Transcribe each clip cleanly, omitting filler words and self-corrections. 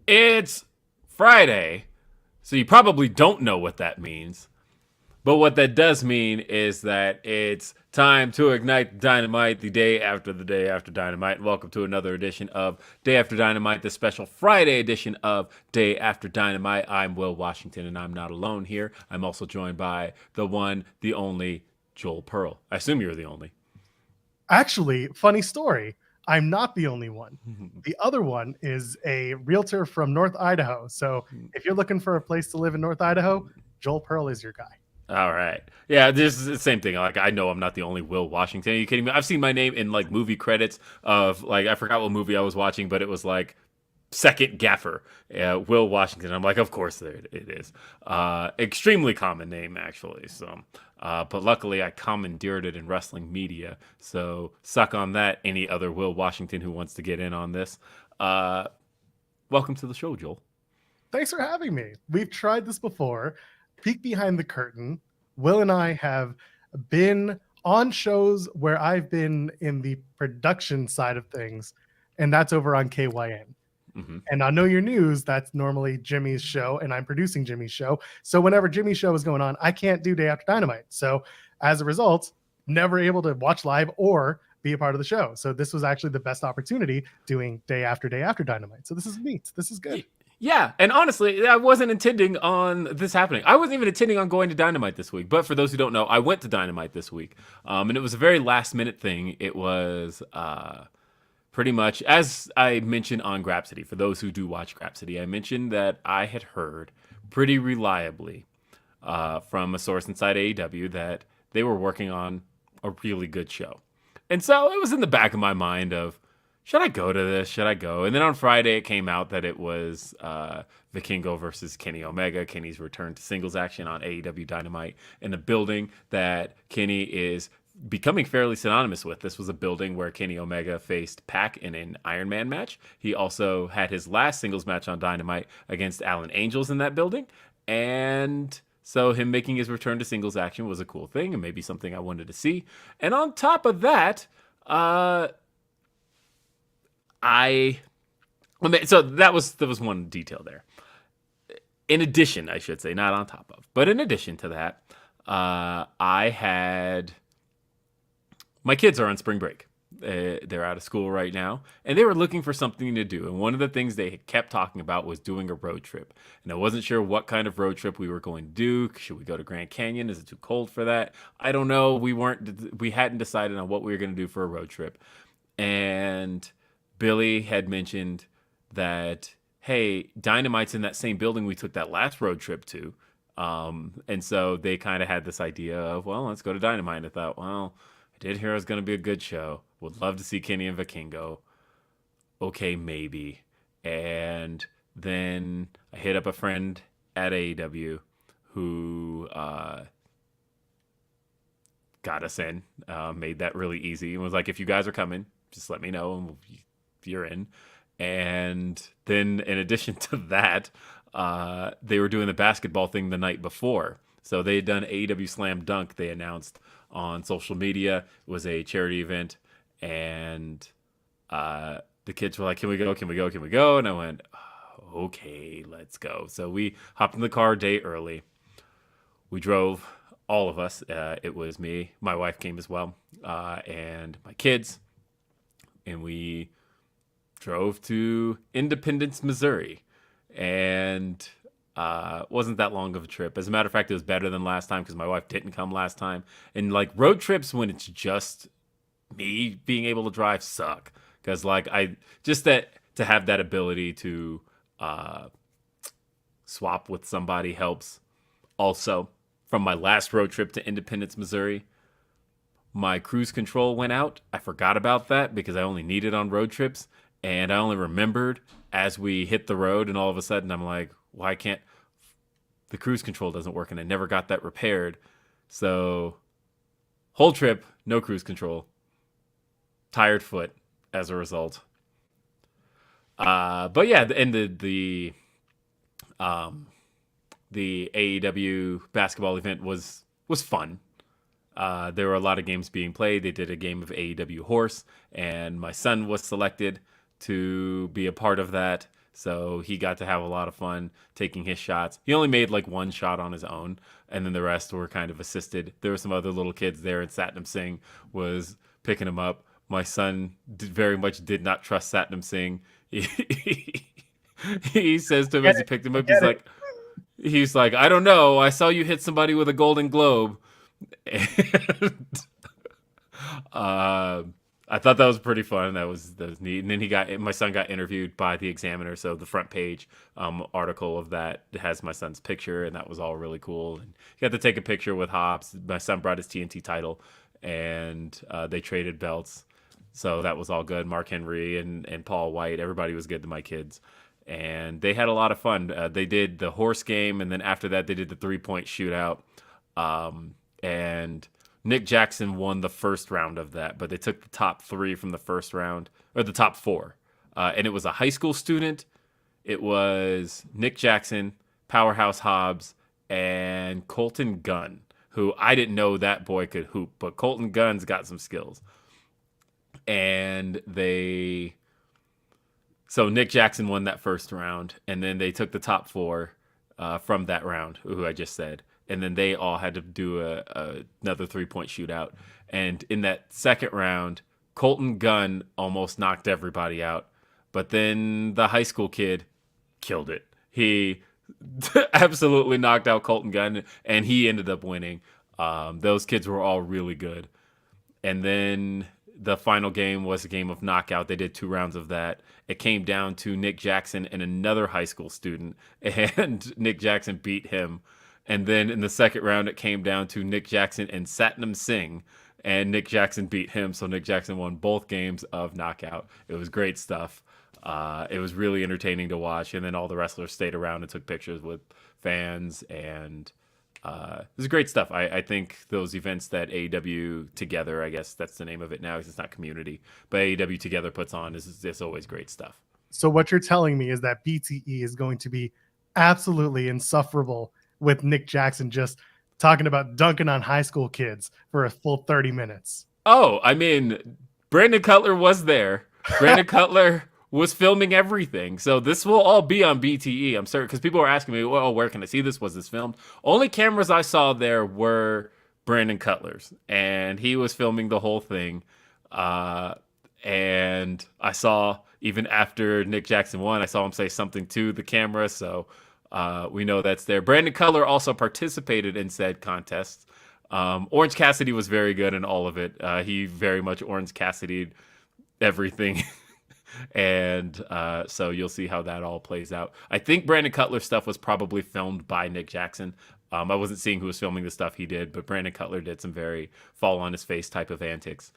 It's Friday, so you probably don't know what that means. But what that does mean is that it's time to ignite Dynamite the day after Dynamite. Welcome to another edition of Day After Dynamite, the special Friday edition of Day After Dynamite. I'm Will Washington, and I'm not alone here. I'm also joined by the one, the only, Joel Pearl. I assume you're the only. Actually, funny story. I'm not the only one. The other one is a realtor from North Idaho. So if you're looking for a place to live in North Idaho, Joel Pearl is your guy. All right. Yeah, this is the same thing. Like, I know I'm not the only Will Washington. Are you kidding me? I've seen my name in like movie credits of like, I forgot what movie I was watching, but it was like second gaffer, Will Washington. I'm like, of course it is. Extremely common name, actually. So, but luckily I commandeered it in wrestling media. So suck on that, any other Will Washington who wants to get in on this. Welcome to the show, Joel. Thanks for having me. We've tried this before. Peek behind the curtain. Will and I have been on shows where I've been in the production side of things, and that's over on KYN. Mm-hmm. And I Know Your News, that's normally Jimmy's show, and I'm producing Jimmy's show. So whenever Jimmy's show is going on, I can't do Day After Dynamite. So as a result, never able to watch live or be a part of the show. So this was actually the best opportunity doing Day After Dynamite. So this is neat. This is good. Yeah, and honestly, I wasn't intending on this happening. I wasn't even intending on going to Dynamite this week. But for those who don't know, I went to Dynamite this week. And it was a very last-minute thing. It was pretty much, as I mentioned on Grapsity, for those who do watch Grapsity, I mentioned that I had heard pretty reliably from a source inside AEW that they were working on a really good show. And so it was in the back of my mind of, should I go to this? Should I go? And then on Friday, it came out that it was Vikingo versus Kenny Omega. Kenny's return to singles action on AEW Dynamite in a building that Kenny is becoming fairly synonymous with. This was a building where Kenny Omega faced Pac in an Iron Man match. He also had his last singles match on Dynamite against Alan Angels in that building. And so him making his return to singles action was a cool thing and maybe something I wanted to see. And on top of that, so that was one detail there. In addition, I should say, not on top of, but in addition to that, I had my kids are on spring break. They're out of school right now, and they were looking for something to do. And one of the things they kept talking about was doing a road trip. And I wasn't sure what kind of road trip we were going to do. Should we go to Grand Canyon? Is it too cold for that? I don't know. We hadn't decided on what we were going to do for a road trip. And Billy had mentioned that, hey, Dynamite's in that same building we took that last road trip to. And so they kind of had this idea of, well, let's go to Dynamite. And I thought, well, I did hear it was going to be a good show. Would love to see Kenny and Vikingo. Okay, maybe. And then I hit up a friend at AEW who got us in, made that really easy, and was like, if you guys are coming, just let me know, and if you're in. And then in addition to that, they were doing the basketball thing the night before. So they had done AEW Slam Dunk, they announced on social media. It was a charity event, and the kids were like, can we go? And I went, okay, let's go. So we hopped in the car a day early. We drove, all of us. It was me, my wife came as well, and my kids. And we drove to Independence, Missouri. And wasn't that long of a trip. As a matter of fact, it was better than last time because my wife didn't come last time. And like road trips when it's just me being able to drive suck. Because like to have that ability to swap with somebody helps. Also, from my last road trip to Independence, Missouri, my cruise control went out. I forgot about that because I only need it on road trips. And I only remembered as we hit the road, and all of a sudden I'm like, why can't the cruise control doesn't work? And I never got that repaired. So whole trip, no cruise control. Tired foot as a result. But yeah, and the AEW basketball event was fun. There were a lot of games being played. They did a game of AEW Horse, and my son was selected to be a part of that. So he got to have a lot of fun taking his shots. He only made like one shot on his own, and then the rest were kind of assisted. There were some other little kids there, and Satnam Singh was picking him up. My son very much did not trust Satnam Singh. He says to him as he picked him up, he's like, I don't know. I saw you hit somebody with a Golden Globe, and uh, I thought that was pretty fun. That was neat. And then my son got interviewed by the Examiner, so the front page article of that has my son's picture, and that was all really cool. And he got to take a picture with Hobbs. My son brought his TNT title, and they traded belts, so that was all good. Mark Henry and Paul White, everybody was good to my kids, and they had a lot of fun. They did the horse game, and then after that, they did the 3-point shootout, and Nick Jackson won the first round of that, but they took the top 3 from the first round, or the top 4. And it was a high school student. It was Nick Jackson, Powerhouse Hobbs, and Colton Gunn, who I didn't know that boy could hoop, but Colton Gunn's got some skills. And so Nick Jackson won that first round, and then they took the top 4 from that round, who I just said. And then they all had to do another 3-point shootout. And in that second round, Colton Gunn almost knocked everybody out. But then the high school kid killed it. He absolutely knocked out Colton Gunn, and he ended up winning. Those kids were all really good. And then the final game was a game of knockout. They did 2 rounds of that. It came down to Nick Jackson and another high school student, and Nick Jackson beat him. And then in the second round, it came down to Nick Jackson and Satnam Singh, and Nick Jackson beat him. So Nick Jackson won both games of knockout. It was great stuff. It was really entertaining to watch. And then all the wrestlers stayed around and took pictures with fans. And it was great stuff. I think those events that AEW Together, I guess that's the name of it now, because it's not Community, but AEW Together puts on is always great stuff. So what you're telling me is that BTE is going to be absolutely insufferable with Nick Jackson just talking about dunking on high school kids for a full 30 minutes. Oh, I mean, Brandon Cutler was there. Brandon Cutler was filming everything. So this will all be on BTE, I'm certain, because people were asking me, well, where can I see this? Was this filmed? Only cameras I saw there were Brandon Cutler's, and he was filming the whole thing. And I saw, even after Nick Jackson won, I saw him say something to the camera, so we know that's there. Brandon Cutler also participated in said contests. Orange Cassidy was very good in all of it. He very much Orange Cassidy'd everything. And so you'll see how that all plays out. I think Brandon Cutler's stuff was probably filmed by Nick Jackson. I wasn't seeing who was filming the stuff he did, but Brandon Cutler did some very fall on his face type of antics.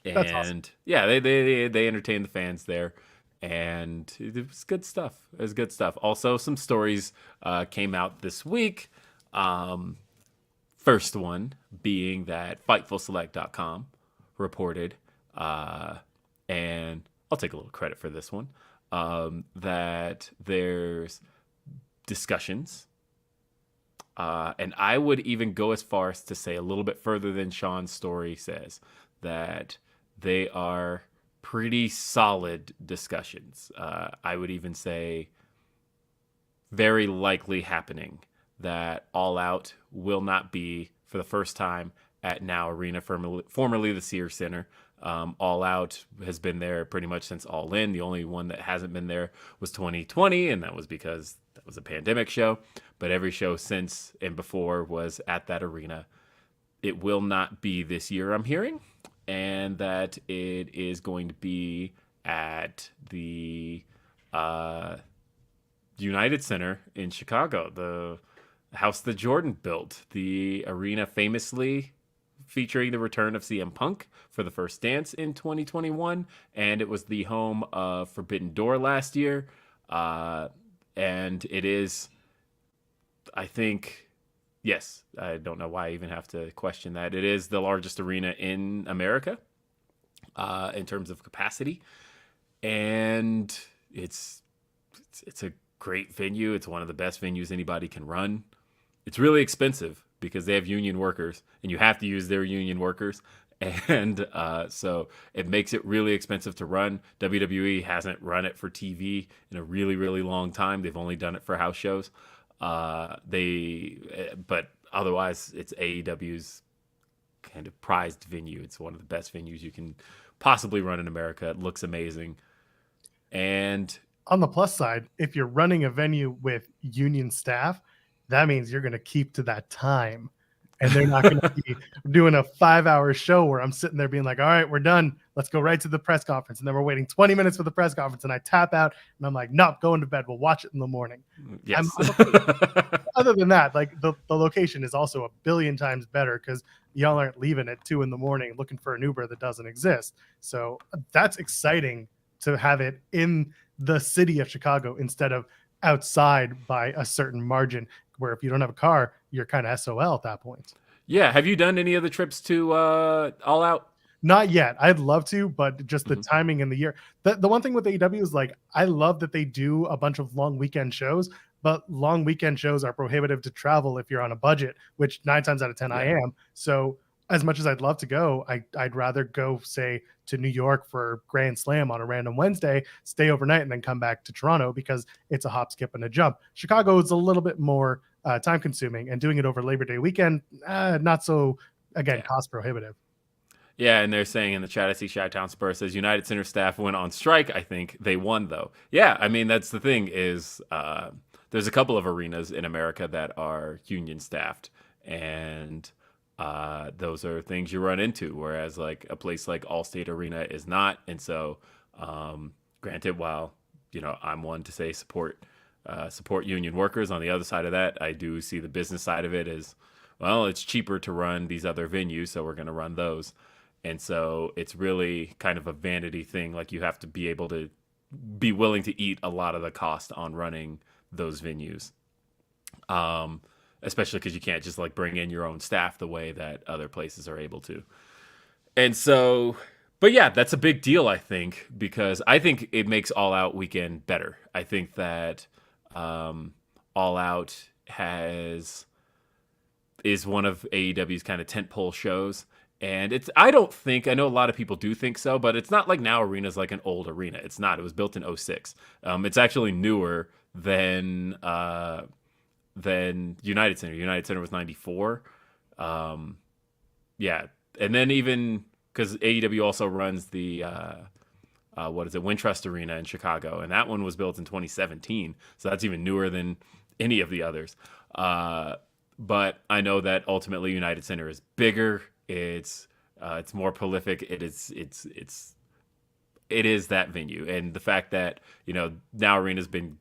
That's And awesome. yeah, they entertained the fans there. And it was good stuff. It was good stuff. Also, some stories came out this week. First one being that FightfulSelect.com reported, and I'll take a little credit for this one, that there's discussions. And I would even go as far as to say a little bit further than Sean's story says, that they are pretty solid discussions. I would even say very likely happening, that All Out will not be, for the first time, at Now Arena, formerly the Sears Center. All Out has been there pretty much since All In. The only one that hasn't been there was 2020, and that was because that was a pandemic show. But every show since and before was at that arena. It will not be this year, I'm hearing, and that it is going to be at the United Center in Chicago, the house that Jordan built, the arena famously featuring the return of CM Punk for the first dance in 2021, and it was the home of Forbidden Door last year. And it is, I think, yes, I don't know why I even have to question that. It is the largest arena in America in terms of capacity, and it's a great venue. It's one of the best venues anybody can run. It's really expensive, because they have union workers, and you have to use their union workers. And so it makes it really expensive to run. WWE hasn't run it for TV in a really, really long time. They've only done it for house shows. But otherwise, it's AEW's kind of prized venue. It's one of the best venues you can possibly run in America. It looks amazing. And on the plus side, if you're running a venue with union staff, that means you're going to keep to that time. And they're not going to be doing a 5-hour show where I'm sitting there being like, all right, we're done. Let's go right to the press conference. And then we're waiting 20 minutes for the press conference. And I tap out and I'm like, nope, going to bed. We'll watch it in the morning. yes. Other than that, like the location is also a billion times better because y'all aren't leaving at 2 a.m. looking for an Uber that doesn't exist. So that's exciting to have it in the city of Chicago instead of outside by a certain margin, where if you don't have a car, you're kind of SOL at that point. Yeah. Have you done any of the trips to All Out? Not yet. I'd love to, but just the timing in the year. The one thing with AEW is like, I love that they do a bunch of long weekend shows, but long weekend shows are prohibitive to travel if you're on a budget, which 9 times out of 10 I am. So as much as I'd love to go, I'd rather go, say, to New York for Grand Slam on a random Wednesday, stay overnight, and then come back to Toronto because it's a hop, skip, and a jump. Chicago is a little bit more time consuming, and doing it over Labor Day weekend, not so, again, cost prohibitive. Yeah, and they're saying in the chat, I see Chi-Town Spur says United Center staff went on strike. I think they won, though. Yeah, I mean, that's the thing is there's a couple of arenas in America that are union staffed, and those are things you run into, whereas like a place like Allstate Arena is not. And so granted, while I'm one to say support union workers, on the other side of that, I do see the business side of it as, well, it's cheaper to run these other venues, so we're going to run those. And so it's really kind of a vanity thing. Like, you have to be able to be willing to eat a lot of the cost on running those venues. Especially because you can't just like bring in your own staff the way that other places are able to. And so, but yeah, that's a big deal, I think, because I think it makes All Out weekend better. I think that All Out is one of AEW's kind of tentpole shows. And I know a lot of people do think so, but it's not like Now Arena's like an old arena. It's not. It was built in 2006. It's actually newer than United Center. United Center was 94. Yeah. And then even because AEW also runs the Wintrust Arena in Chicago, and that one was built in 2017. So that's even newer than any of the others. But I know that ultimately United Center is bigger. It's more prolific. It is that venue. And the fact that, Now Arena's been,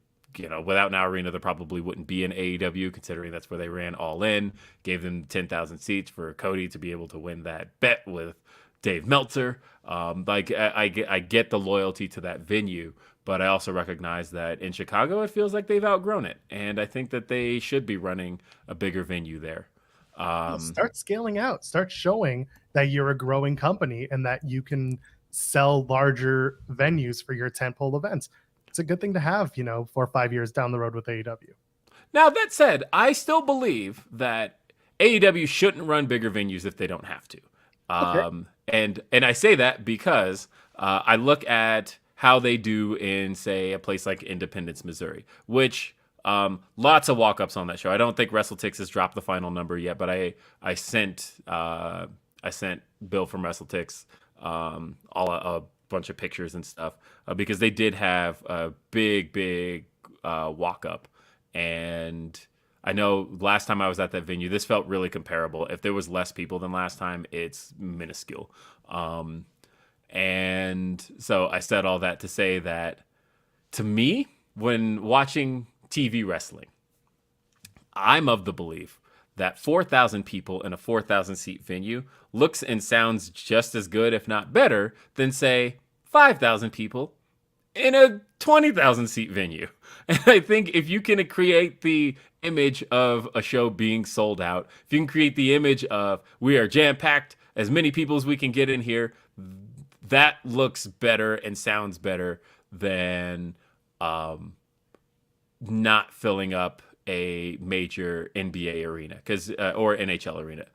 without Now Arena, there probably wouldn't be an AEW, considering that's where they ran All In, gave them 10,000 seats for Cody to be able to win that bet with Dave Meltzer. I get the loyalty to that venue, but I also recognize that in Chicago, it feels like they've outgrown it. And I think that they should be running a bigger venue there. Start scaling out, start showing that you're a growing company and that you can sell larger venues for your tentpole events. It's a good thing to have, 4 or 5 years down the road with AEW. Now, that said, I still believe that AEW shouldn't run bigger venues if they don't have to. Okay. And I say that because I look at how they do in, say, a place like Independence, Missouri, which lots of walk-ups on that show. I don't think WrestleTix has dropped the final number yet, but I sent Bill from WrestleTix a bunch of pictures and stuff because they did have a big walk-up. And I know last time I was at that venue, this felt really comparable. If there was less people than last time, it's minuscule. And so I said all that to say that, to me, when watching TV wrestling, I'm of the belief that 4,000 people in a 4,000 seat venue looks and sounds just as good, if not better, than, say, 5,000 people in a 20,000 seat venue. And I think if you can create the image of a show being sold out, if you can create the image of we are jam-packed, as many people as we can get in here, that looks better and sounds better than not filling up a major NBA arena or NHL arena.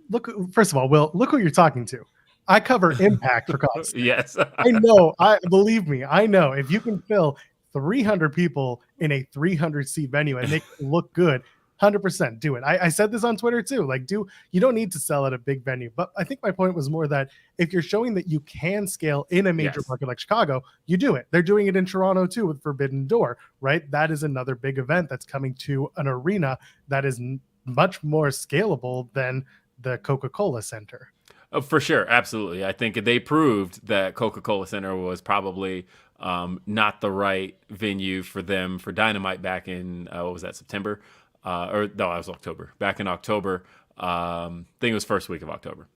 Look, first of all, Will, look who you're talking to. I cover Impact for God's sake. Yes. I know. Believe me, I know. If you can fill 300 people in a 300 seat venue and make it look good, 100% do it. I said this on Twitter too. Like, you don't need to sell at a big venue. But I think my point was more that if you're showing that you can scale in a major market like Chicago, you do it. They're doing it in Toronto too with Forbidden Door, right? That is another big event that's coming to an arena that is much more scalable than the Coca-Cola Center. For sure, absolutely. I think they proved that Coca-Cola Center was probably not the right venue for them for Dynamite back in what was that, September? Or no, it was October. Back in October, I think it was first week of October.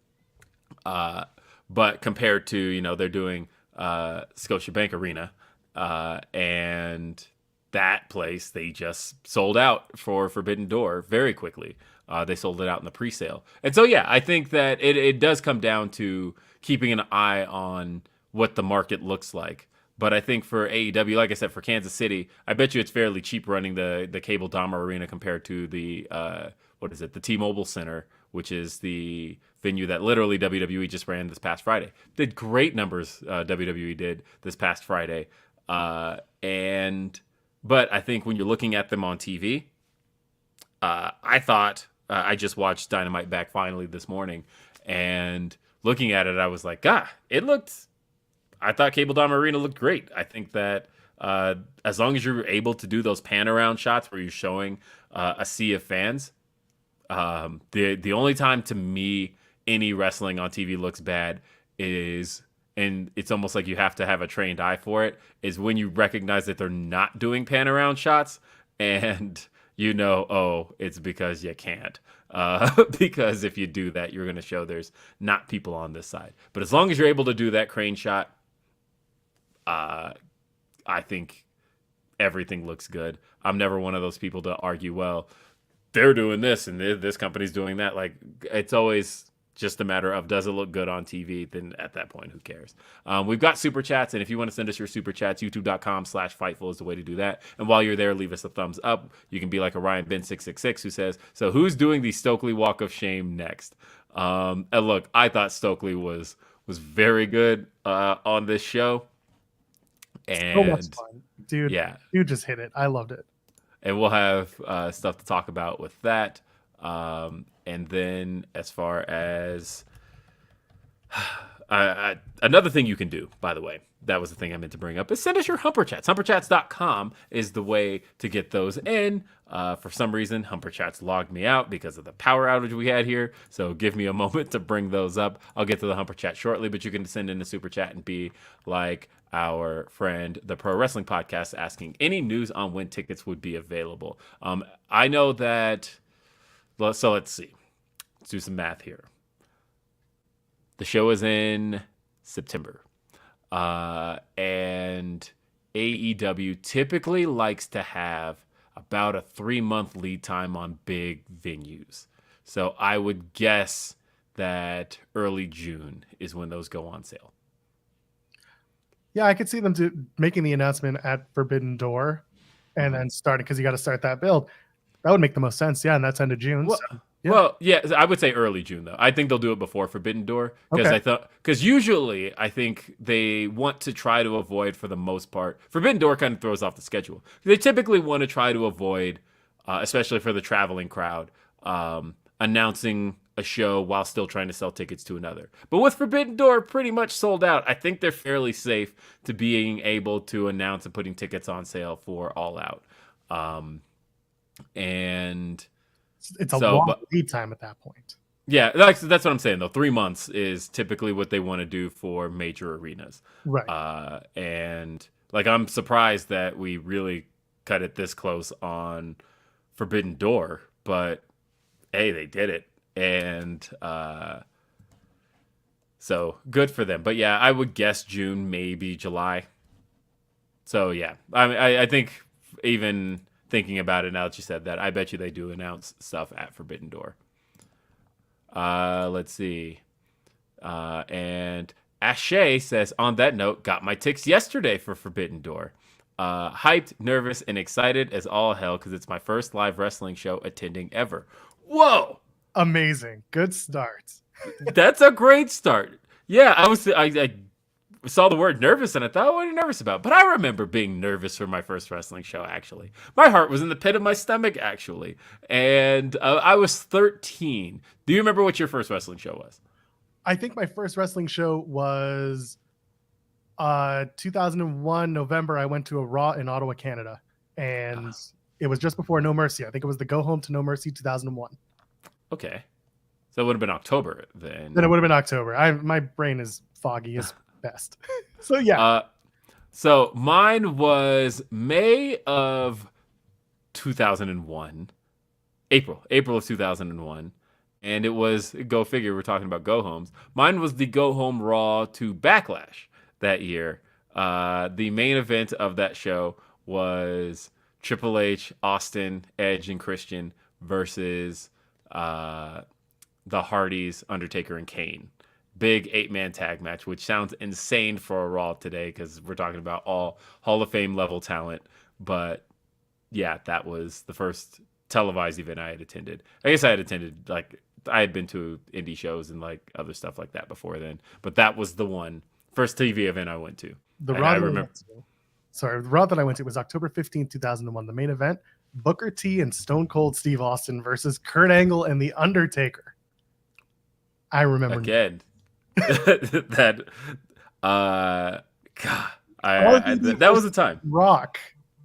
But compared to they're doing Scotiabank Arena, and that place they just sold out for Forbidden Door very quickly. They sold it out in the pre-sale. And so, yeah, I think that it does come down to keeping an eye on what the market looks like. But I think for AEW, like I said, for Kansas City, I bet you it's fairly cheap running the Cable Dahmer Arena compared to the, the T-Mobile Center, which is the venue that literally WWE just ran this past Friday. Did great numbers, WWE did this past Friday. But I think when you're looking at them on TV, I thought... I just watched Dynamite back finally this morning, and looking at it, I was like, I thought Cable Dahmer Arena looked great. I think that as long as you're able to do those pan around shots where you're showing a sea of fans, the only time to me any wrestling on TV looks bad is, and it's almost like you have to have a trained eye for it, is when you recognize that they're not doing pan around shots and... it's because you can't. Because if you do that, you're going to show there's not people on this side. But as long as you're able to do that crane shot, I think everything looks good. I'm never one of those people to argue, well, they're doing this and this company's doing that. Like, it's always just a matter of, does it look good on TV? Then at that point, who cares? We've got super chats, and if you want to send us your super chats, youtube.com/Fightful is the way to do that. And while you're there, leave us a thumbs up. You can be like Orion Ben 666 who says, so who's doing the Stokely Walk of Shame next? And look, I thought Stokely was very good on this show. And so much fun. Dude, yeah, you just hit it. I loved it. And we'll have stuff to talk about with that. And then as far as another thing you can do, by the way, that was the thing I meant to bring up, is send us your Humper Chats. HumperChats.com is the way to get those in. For some reason, Humper Chats logged me out because of the power outage we had here. So give me a moment to bring those up. I'll get to the Humper Chat shortly, but you can send in a super chat and be like our friend, the Pro Wrestling Podcast, asking any news on when tickets would be available. I know that... So let's see. Let's do some math here. The show is in September. And AEW typically likes to have about a 3-month lead time on big venues. So I would guess that early June is when those go on sale. Yeah, I could see them making the announcement at Forbidden Door and then starting, because you got to start that build. That would make the most sense, yeah, and that's end of June. Well, so, yeah. Well, yeah, I would say early June though. I think they'll do it before Forbidden Door because usually I think they want to try to avoid, for the most part, Forbidden Door kind of throws off the schedule. They typically want to try to avoid, especially for the traveling crowd, announcing a show while still trying to sell tickets to another. But with Forbidden Door pretty much sold out, I think they're fairly safe to being able to announce and putting tickets on sale for All Out. And it's a long lead time at that point. Yeah, that's what I'm saying though. 3 months is typically what they want to do for major arenas. Right. And like, I'm surprised that we really cut it this close on Forbidden Door, but hey, they did it. And so good for them. But yeah, I would guess June, maybe July. So yeah, I think even thinking about it now that you said that, I bet you they do announce stuff at Forbidden Door. Let's see. And Ashay says, on that note, got my ticks yesterday for Forbidden Door. Hyped, nervous, and excited as all hell because it's my first live wrestling show attending ever. Whoa! Amazing. Good start. That's a great start. Yeah, I saw the word nervous and I thought, what are you nervous about? But I remember being nervous for my first wrestling show, actually. My heart was in the pit of my stomach, actually. And I was 13. Do you remember what your first wrestling show was? I think my first wrestling show was 2001 November. I went to a Raw in Ottawa, Canada. And it was just before No Mercy. I think it was the Go Home to No Mercy 2001. Okay. So it would have been October then. Then it would have been October. My brain is foggy as best. So yeah. So mine was May of 2001. April of 2001. And it was, go figure, we're talking about go homes. Mine was the Go Home Raw to Backlash that year. The main event of that show was Triple H, Austin, Edge, and Christian versus the Hardys, Undertaker, and Kane. Big 8-man tag match, which sounds insane for a Raw today because we're talking about all Hall of Fame level talent. But yeah, that was the first televised event I had attended. I guess I had attended, like, I had been to indie shows and like other stuff like that before then. But that was the first TV event I went to. The Raw that I went to was October 15th, 2001. The main event, Booker T and Stone Cold Steve Austin versus Kurt Angle and The Undertaker. I remember again that that was the time. Rock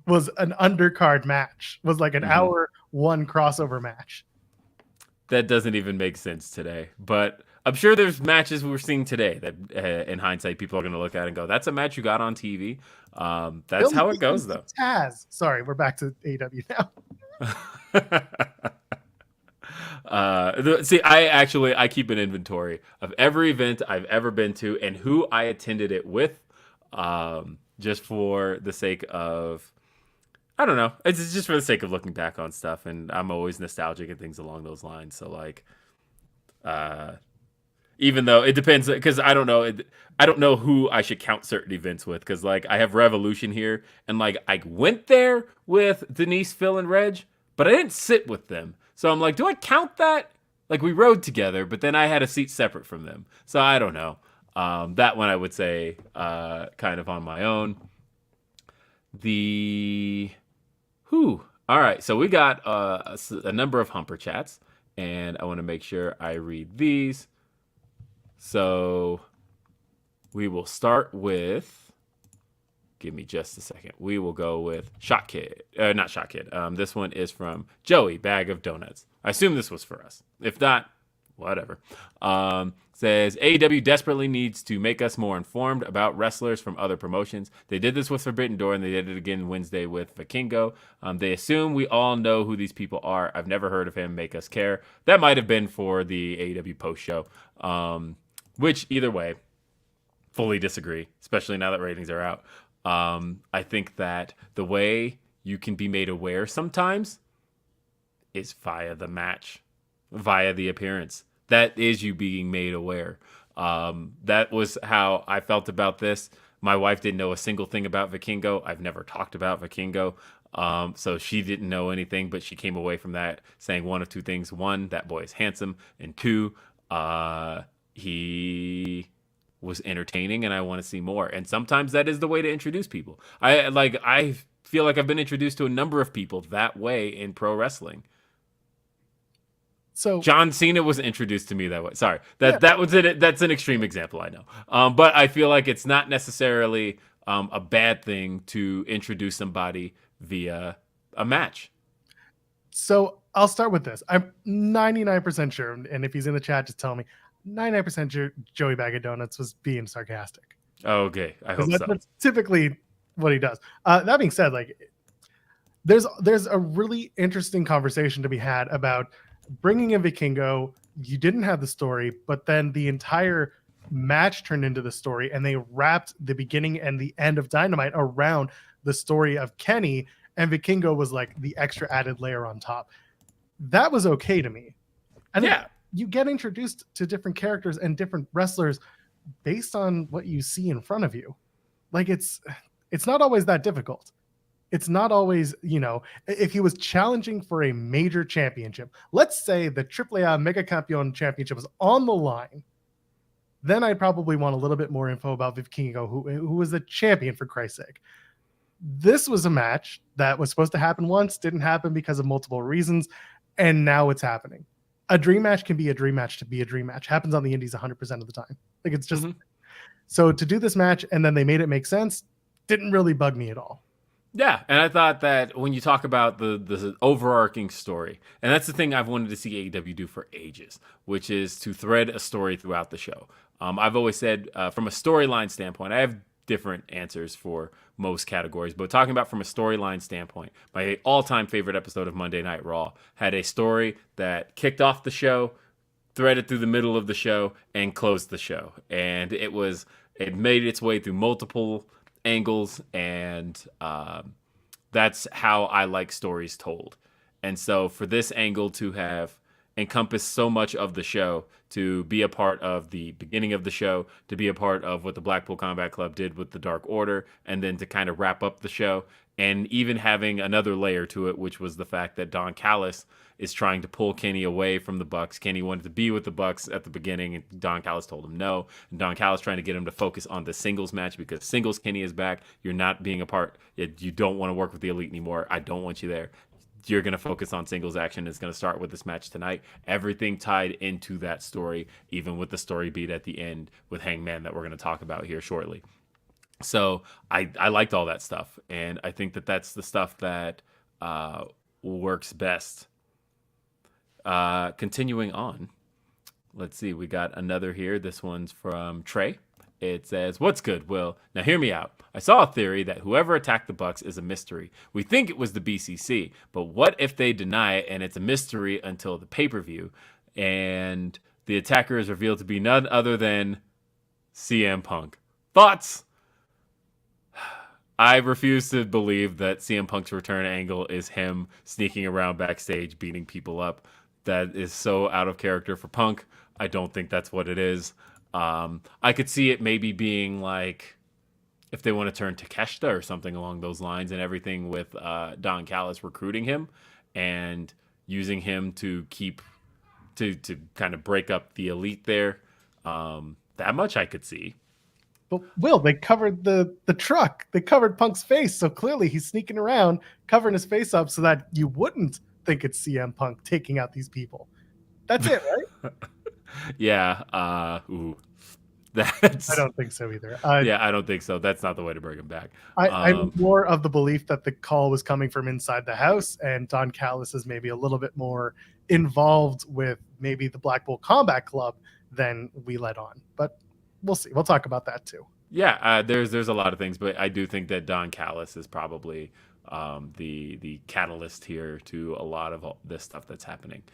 was an undercard match. Was like an hour one crossover match. That doesn't even make sense today, but I'm sure there's matches we're seeing today that, in hindsight, people are going to look at and go, "That's a match you got on TV." That's how it goes, though. Taz. Sorry, we're back to AEW now. See, I keep an inventory of every event I've ever been to and who I attended it with, just for the sake of, I don't know, it's just for the sake of looking back on stuff, and I'm always nostalgic and things along those lines. So like, even though it depends, because I don't know who I should count certain events with, because like I have Revolution here, and like I went there with Denise, Phil, and Reg, but I didn't sit with them. So I'm like, do I count that? Like we rode together, but then I had a seat separate from them. So I don't know. That one I would say kind of on my own. All right. So we got a number of Humper chats, and I want to make sure I read these. So we will start with, give me just a second. We will go with Shot Kid. Not Shot Kid. This one is from Joey, Bag of Donuts. I assume this was for us. If not, whatever. Says, AEW desperately needs to make us more informed about wrestlers from other promotions. They did this with Forbidden Door, and they did it again Wednesday with Vikingo. They assume we all know who these people are. I've never heard of him. Make us care. That might have been for the AEW post show. Which, either way, fully disagree, especially now that ratings are out. I think that the way you can be made aware sometimes is via the match, via the appearance. That is you being made aware. That was how I felt about this. My wife didn't know a single thing about Vikingo. I've never talked about Vikingo. So she didn't know anything, but she came away from that saying one of two things. One, that boy is handsome. And two, he was entertaining and I want to see more. And sometimes that is the way to introduce people. I feel like I've been introduced to a number of people that way in pro wrestling. So John Cena was introduced to me that way. Sorry, that was it. That's an extreme example, I know. But I feel like it's not necessarily a bad thing to introduce somebody via a match. So I'll start with this. I'm 99% sure, and if he's in the chat, just tell me. 99% sure Joey Bag of Donuts was being sarcastic. Okay, I hope so. That's typically what he does. That being said, like there's a really interesting conversation to be had about bringing in Vikingo. You didn't have the story, but then the entire match turned into the story, and they wrapped the beginning and the end of Dynamite around the story of Kenny, and Vikingo was like the extra added layer on top. That was okay to me. And yeah, you get introduced to different characters and different wrestlers based on what you see in front of you. Like it's not always that difficult. it's not always, if he was challenging for a major championship, let's say the AAA Mega Campeon Championship was on the line, then I'd probably want a little bit more info about Vikingo, who was the champion, for Christ's sake. This was a match that was supposed to happen once, didn't happen because of multiple reasons, and now it's happening. A dream match can be a dream match to be a dream match. Happens on the indies 100% of the time. Like, it's just so to do this match and then they made it make sense didn't really bug me at all. Yeah, and I thought that when you talk about the overarching story, and that's the thing I've wanted to see AEW do for ages, which is to thread a story throughout the show. I've always said from a storyline standpoint, I have different answers for most categories, but talking about from a storyline standpoint, my all-time favorite episode of Monday Night Raw had a story that kicked off the show, threaded through the middle of the show, and closed the show. And it made its way through multiple angles, and that's how I like stories told. And so for this angle to have encompassed so much of the show, to be a part of the beginning of the show, to be a part of what the Blackpool Combat Club did with the Dark Order, and then to kind of wrap up the show, and even having another layer to it, which was the fact that Don Callis is trying to pull Kenny away from the Bucks. Kenny wanted to be with the Bucks at the beginning, and Don Callis told him no. And Don Callis trying to get him to focus on the singles match because singles Kenny is back. You're not being a part. You don't want to work with the Elite anymore. I don't want you there. You're going to focus on singles action. It's going to start with this match tonight. Everything tied into that story, even with the story beat at the end with Hangman that we're going to talk about here shortly. So I liked all that stuff, and I think that that's the stuff that works best. Continuing on, let's see. We got another here. This one's from Trey. It says, "What's good, Will? Now hear me out. I saw a theory that whoever attacked the Bucks is a mystery. We think it was the BCC, but what if they deny it and it's a mystery until the pay-per-view, and the attacker is revealed to be none other than CM Punk? Thoughts?" I refuse to believe that CM Punk's return angle is him sneaking around backstage, beating people up. That is so out of character for Punk. I don't think that's what it is. I could see it maybe being like if they want to turn Takeshita or something along those lines, and everything with Don Callis recruiting him and using him to kind of break up the Elite there. That much I could see. But Will, they covered the truck. They covered Punk's face, so clearly he's sneaking around, covering his face up so that you wouldn't think it's CM Punk taking out these people. That's it, right? Yeah. I don't think so either. Yeah, I don't think so. That's not the way to bring him back. I'm more of the belief that the call was coming from inside the house, and Don Callis is maybe a little bit more involved with maybe the Blackpool Combat Club than we let on. But we'll see. We'll talk about that too. Yeah, there's a lot of things, but I do think that Don Callis is probably the catalyst here to a lot of this stuff that's happening.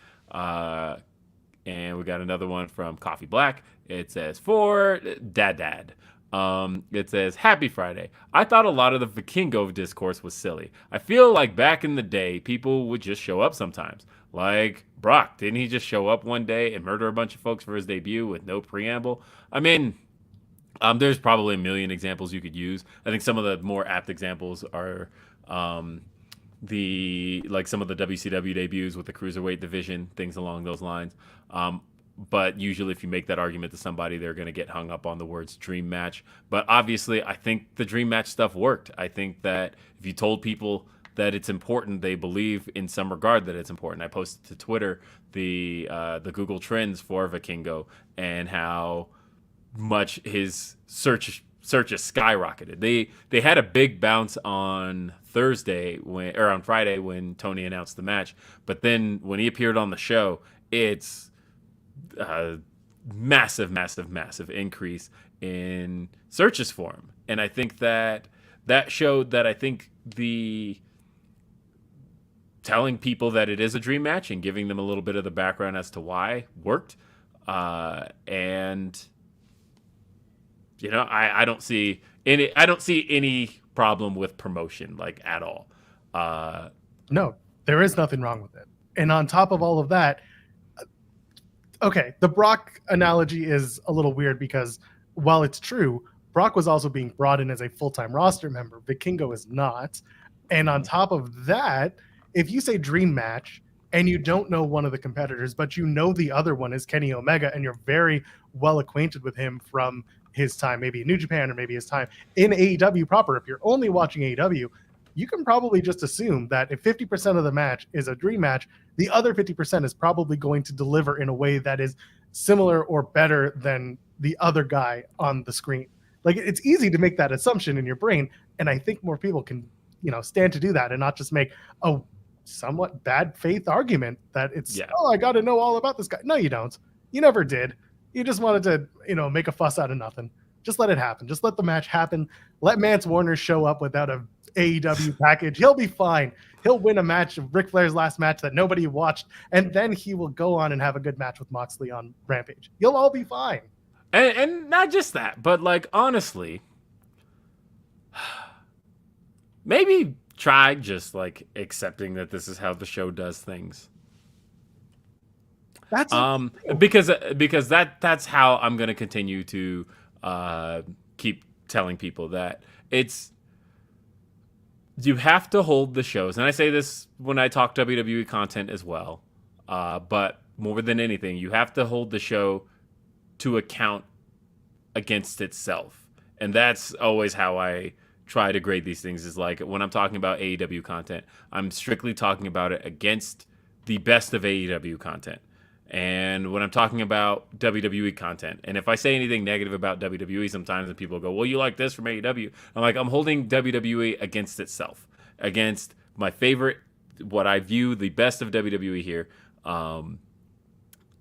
And we got another one from Coffee Black. It says, for Dad. It says, "Happy Friday. I thought a lot of the Vikingo discourse was silly. I feel like back in the day, people would just show up sometimes. Like Brock, didn't he just show up one day and murder a bunch of folks for his debut with no preamble? I mean, there's probably a million examples you could use. I think some of the more apt examples are some of the WCW debuts with the Cruiserweight division, things along those lines. But usually if you make that argument to somebody, they're going to get hung up on the words dream match. But obviously, I think the dream match stuff worked. I think that if you told people that it's important, they believe in some regard that it's important. I posted to Twitter the Google Trends for Vikingo and how much his searches skyrocketed. They had a big bounce on Friday when Tony announced the match, but then when he appeared on the show, it's a massive increase in searches for him. And I think that showed that I think the telling people that it is a dream match and giving them a little bit of the background as to why worked. And you know, I don't see any problem with promotion, like, at all. No, there is nothing wrong with it. And on top of all of that, okay, the Brock analogy is a little weird because while it's true, Brock was also being brought in as a full-time roster member. Vikingo is not. And on top of that, if you say dream match and you don't know one of the competitors, but you know the other one is Kenny Omega, and you're very well acquainted with him from his time, maybe in New Japan or maybe his time in AEW proper, if you're only watching AEW, you can probably just assume that if 50% of the match is a dream match, the other 50% is probably going to deliver in a way that is similar or better than the other guy on the screen. Like, it's easy to make that assumption in your brain, and I think more people can, stand to do that and not just make a somewhat bad faith argument that it's, I got to know all about this guy. No, you don't. You never did. You just wanted to, make a fuss out of nothing. Just let it happen. Just let the match happen. Let Mance Warner show up without a AEW package. He'll be fine. He'll win a match of Ric Flair's last match that nobody watched, and then he will go on and have a good match with Moxley on Rampage. You'll all be fine. And not just that, but like, honestly, maybe try just like accepting that this is how the show does things. That's because that's how I'm going to continue to keep telling people that you have to hold the shows. And I say this when I talk WWE content as well. But more than anything, you have to hold the show to account against itself. And that's always how I try to grade these things, is like when I'm talking about AEW content, I'm strictly talking about it against the best of AEW content. And when I'm talking about WWE content, and if I say anything negative about WWE sometimes, and people go, well, you like this from AEW, I'm like, I'm holding WWE against itself, against my favorite, what I view the best of WWE here.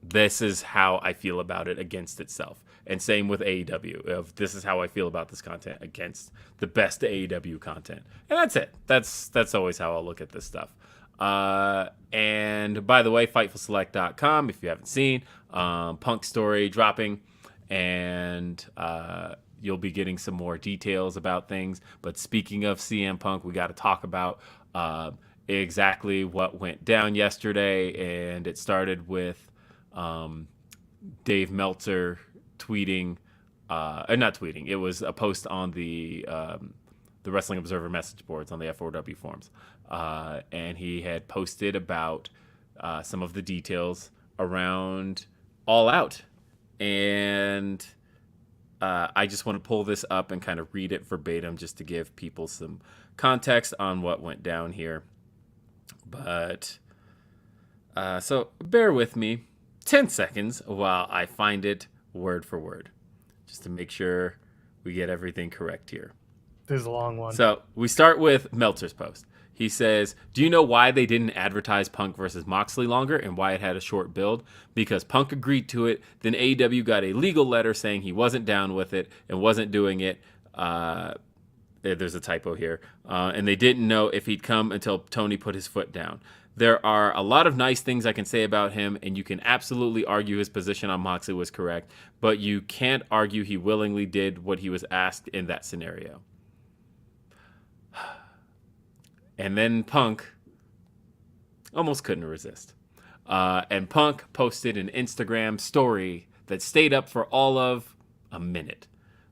This is how I feel about it against itself. And same with AEW. This is how I feel about this content against the best AEW content. And that's it. That's always how I'll look at this stuff. And by the way, FightfulSelect.com, if you haven't seen, Punk story dropping, and you'll be getting some more details about things. But speaking of CM Punk, we got to talk about exactly what went down yesterday. And it started with Dave Meltzer tweeting, not tweeting, it was a post on the Wrestling Observer message boards on the F4W forums. And he had posted about some of the details around All Out. And I just want to pull this up and kind of read it verbatim just to give people some context on what went down here. But so bear with me 10 seconds while I find it word for word, just to make sure we get everything correct here. This is a long one. So we start with Meltzer's post. He says, do you know why they didn't advertise Punk versus Moxley longer and why it had a short build? Because Punk agreed to it. Then AEW got a legal letter saying he wasn't down with it and wasn't doing it. There's a typo here. And they didn't know if he'd come until Tony put his foot down. There are a lot of nice things I can say about him, and you can absolutely argue his position on Moxley was correct, but you can't argue he willingly did what he was asked in that scenario. And then Punk almost couldn't resist. And Punk posted an Instagram story that stayed up for all of a minute,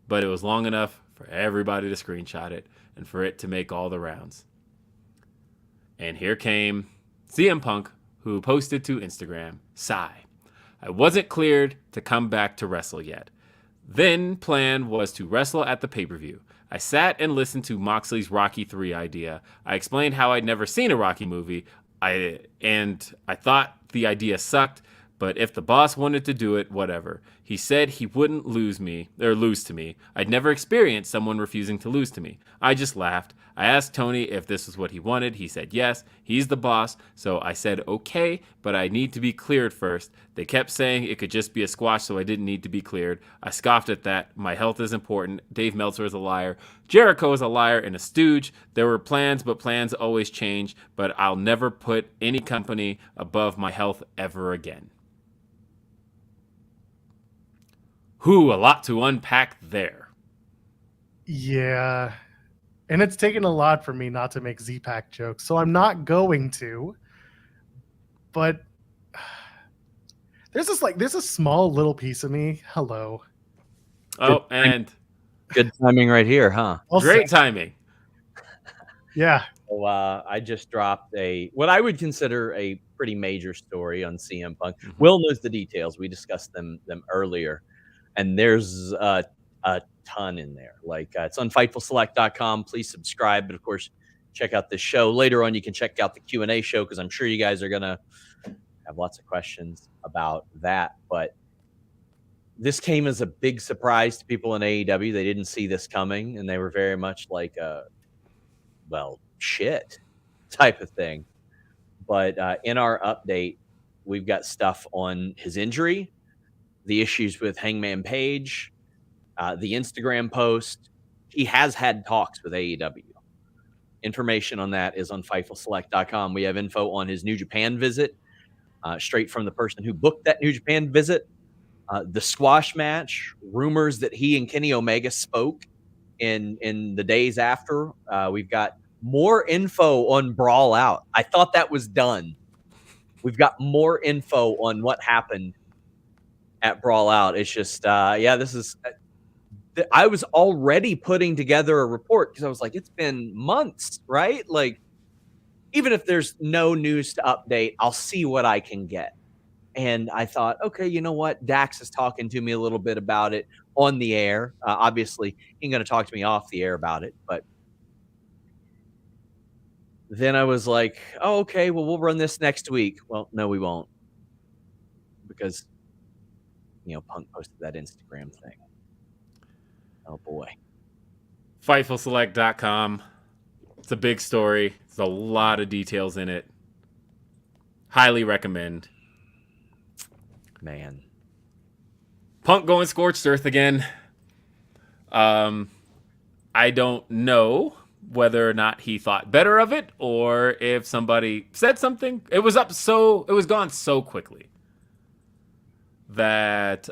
but it was long enough for everybody to screenshot it and for it to make all the rounds. And here came CM Punk, who posted to Instagram, sigh. I wasn't cleared to come back to wrestle yet. Then plan was to wrestle at the pay-per-view. I sat and listened to Moxley's Rocky 3 idea. I explained how I'd never seen a Rocky movie, and I thought the idea sucked, but if the boss wanted to do it, whatever. He said he wouldn't lose to me. I'd never experienced someone refusing to lose to me. I just laughed. I asked Tony if this was what he wanted. He said yes. He's the boss. So I said okay, but I need to be cleared first. They kept saying it could just be a squash, so I didn't need to be cleared. I scoffed at that. My health is important. Dave Meltzer is a liar. Jericho is a liar and a stooge. There were plans, but plans always change. But I'll never put any company above my health ever again. A lot to unpack there. Yeah. And it's taken a lot for me not to make Z-Pack jokes, so I'm not going to. But there's a small little piece of me. Hello. Oh, and good timing right here, huh? Great timing. Yeah. So I just dropped what I would consider a pretty major story on CM Punk. Will knows the details. We discussed them earlier, and there's a ton in there. Like it's on FightfulSelect.com. Please subscribe, but of course, check out this show later on. You can check out the Q&A show because I'm sure you guys are gonna have lots of questions about that. But this came as a big surprise to people in AEW. They didn't see this coming, and they were very much like, well, shit type of thing. But in our update, we've got stuff on his injury, the issues with Hangman Page, the Instagram post. He has had talks with AEW. Information on that is on FightfulSelect.com. We have info on his New Japan visit, straight from the person who booked that New Japan visit. The squash match, rumors that he and Kenny Omega spoke in the days after. We've got more info on Brawl Out. I thought that was done. We've got more info on what happened at Brawl Out. It's just, this is. I was already putting together a report because I was like, it's been months, right? Like, even if there's no news to update, I'll see what I can get. And I thought, okay, you know what? Dax is talking to me a little bit about it on the air. Obviously, he ain't going to talk to me off the air about it, but then I was like, oh, okay, well, we'll run this next week. Well, no, we won't. Because, Punk posted that Instagram thing. Oh, boy. FightfulSelect.com. It's a big story. There's a lot of details in it. Highly recommend. Man. Punk going scorched earth again. I don't know whether or not he thought better of it or if somebody said something. It was gone so quickly that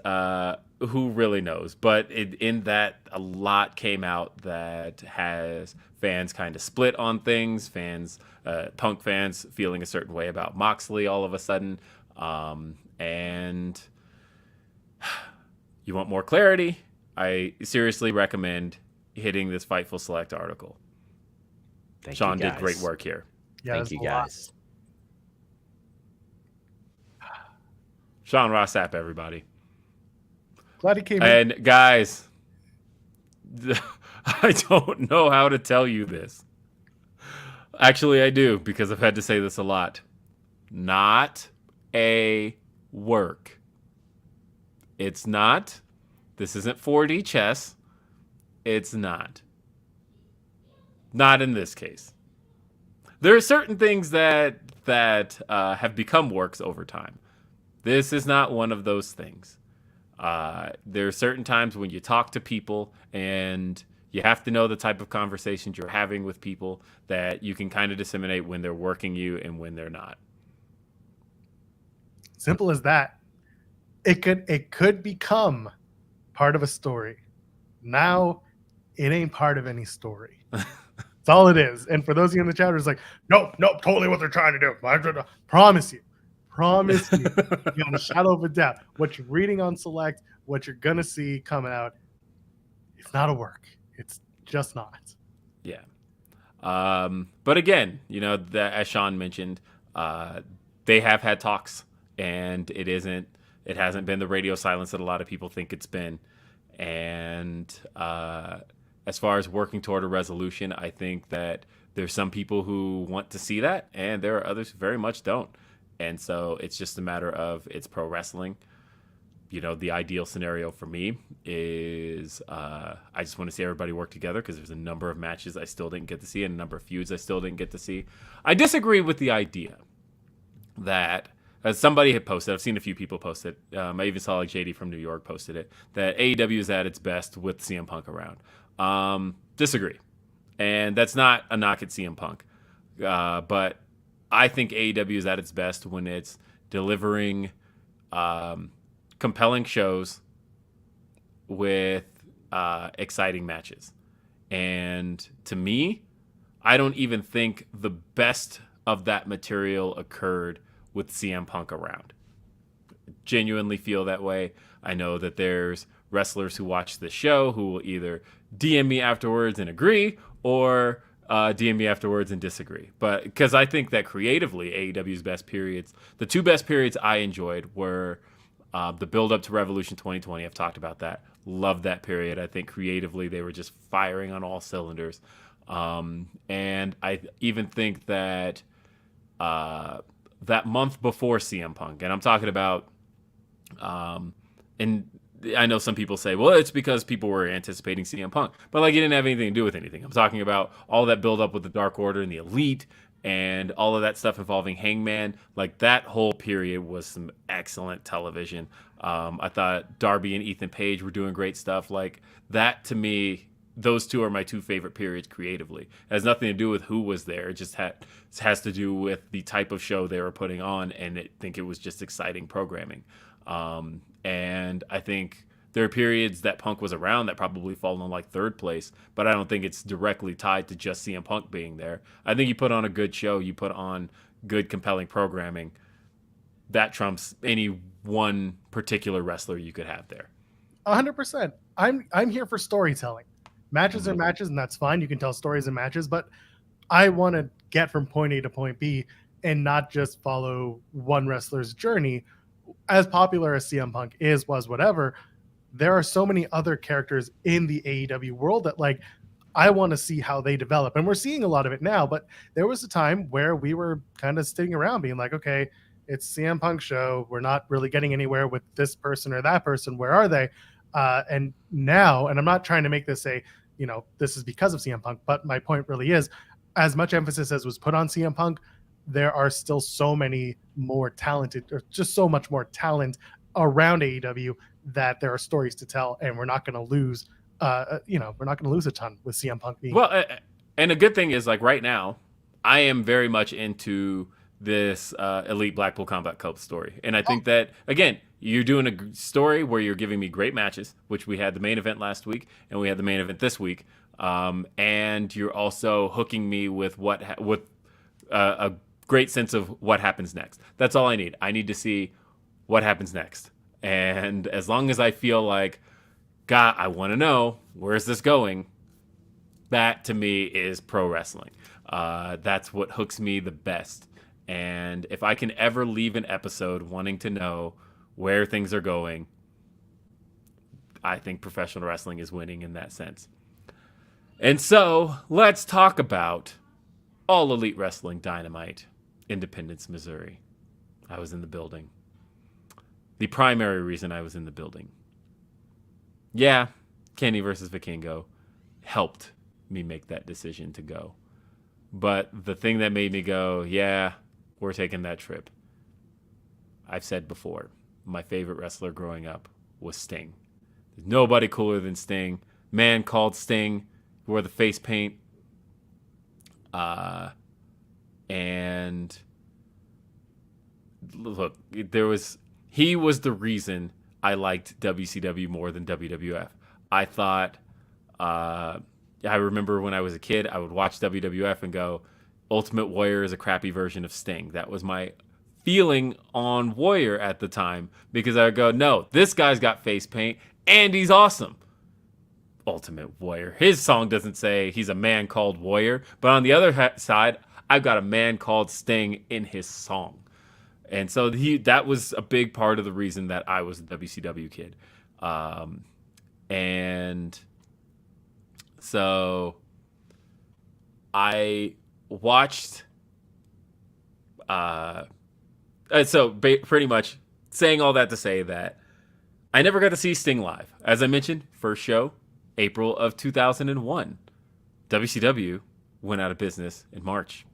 who really knows? But in that, a lot came out that has fans kind of split on things. Punk fans feeling a certain way about Moxley all of a sudden. And you want more clarity? I seriously recommend hitting this Fightful Select article. Sean did great work here. Yeah, Thank you, guys. Sean Rossap, everybody. Glad he came in. And guys, I don't know how to tell you this. Actually, I do, because I've had to say this a lot. Not a work. It's not. This isn't 4D chess. It's not. Not in this case. There are certain things that have become works over time. This is not one of those things. There are certain times when you talk to people and you have to know the type of conversations you're having with people that you can kind of disseminate when they're working you and when they're not. Simple as that. It could become part of a story. Now, it ain't part of any story. That's all it is. And for those of you in the chat, it's like, nope, totally what they're trying to do. Promise you, beyond a shadow of a doubt, what you're reading on Select, what you're gonna see coming out, it's not a work. It's just not. Yeah. But again, as Sean mentioned, they have had talks, and it hasn't been the radio silence that a lot of people think it's been. And as far as working toward a resolution, I think that there's some people who want to see that, and there are others who very much don't. And so it's just a matter of, it's pro wrestling. The ideal scenario for me is I just want to see everybody work together, because there's a number of matches I still didn't get to see and a number of feuds I still didn't get to see. I disagree with the idea that, as somebody had posted, I've seen a few people post it. I even saw JD from New York posted it, that AEW is at its best with CM Punk around. Disagree. And that's not a knock at CM Punk. But I think AEW is at its best when it's delivering compelling shows with exciting matches. And to me, I don't even think the best of that material occurred with CM Punk around. Genuinely feel that way. I know that there's wrestlers who watch the show who will either DM me afterwards and agree, or DM me afterwards and disagree. But because I think that creatively, AEW's best periods, the two best periods I enjoyed were the build up to Revolution 2020. I've talked about that. Loved that period. I think creatively they were just firing on all cylinders. And I even think that that month before CM Punk, and I'm talking about, and I know some people say, well, it's because people were anticipating CM Punk, but like it didn't have anything to do with anything. I'm talking about all that build up with the Dark Order and the Elite and all of that stuff involving Hangman. Like that whole period was some excellent television. I thought Darby and Ethan Page were doing great stuff. Like that to me, those two are my two favorite periods creatively. It has nothing to do with who was there. It just has to do with the type of show they were putting on, and I think it was just exciting programming. And I think there are periods that Punk was around that probably fall in like third place, but I don't think it's directly tied to just CM Punk being there. I think you put on a good show, you put on good, compelling programming, that trumps any one particular wrestler you could have there. 100%. I'm here for storytelling. Matches are matches, and that's fine. You can tell stories in matches, but I want to get from point A to point B and not just follow one wrestler's journey. As popular as CM Punk was, whatever, there are so many other characters in the AEW world that like I want to see how they develop. And we're seeing a lot of it now, but there was a time where we were kind of sitting around being like, okay, it's CM Punk show. We're not really getting anywhere with this person or that person. Where are they? And now, and I'm not trying to make this a, this is because of CM Punk, but my point really is, as much emphasis as was put on CM Punk, there are still so many more talented, or just so much more talent around AEW that there are stories to tell, and we're not going to lose, we're not going to lose a ton with CM Punk being. Well, and a good thing is like right now, I am very much into this Elite Blackpool Combat Club story, and I think that again, you're doing a story where you're giving me great matches, which we had the main event last week, and we had the main event this week, and you're also hooking me with a great sense of what happens next. That's all I need. I need to see what happens next. And as long as I feel like, God, I want to know, where's this going? That to me is pro wrestling. That's what hooks me the best. And if I can ever leave an episode wanting to know where things are going, I think professional wrestling is winning in that sense. And so let's talk about All Elite Wrestling Dynamite, Independence, Missouri. I was in the building. The primary reason I was in the building. Yeah, Kenny versus Vikingo helped me make that decision to go. But the thing that made me go, yeah, we're taking that trip. I've said before, my favorite wrestler growing up was Sting. There's nobody cooler than Sting. Man called Sting, wore the face paint. And look, he was the reason I liked WCW more than WWF. I thought, I remember when I was a kid, I would watch WWF and go, Ultimate Warrior is a crappy version of Sting. That was my feeling on Warrior at the time, because I would go, no, this guy's got face paint and he's awesome. Ultimate Warrior. His song doesn't say he's a man called Warrior, but on the other side, I've got a man called Sting in his song. And so that was a big part of the reason that I was a WCW kid. And so I watched, pretty much saying all that to say that I never got to see Sting live. As I mentioned, first show, April of 2001. WCW went out of business in March.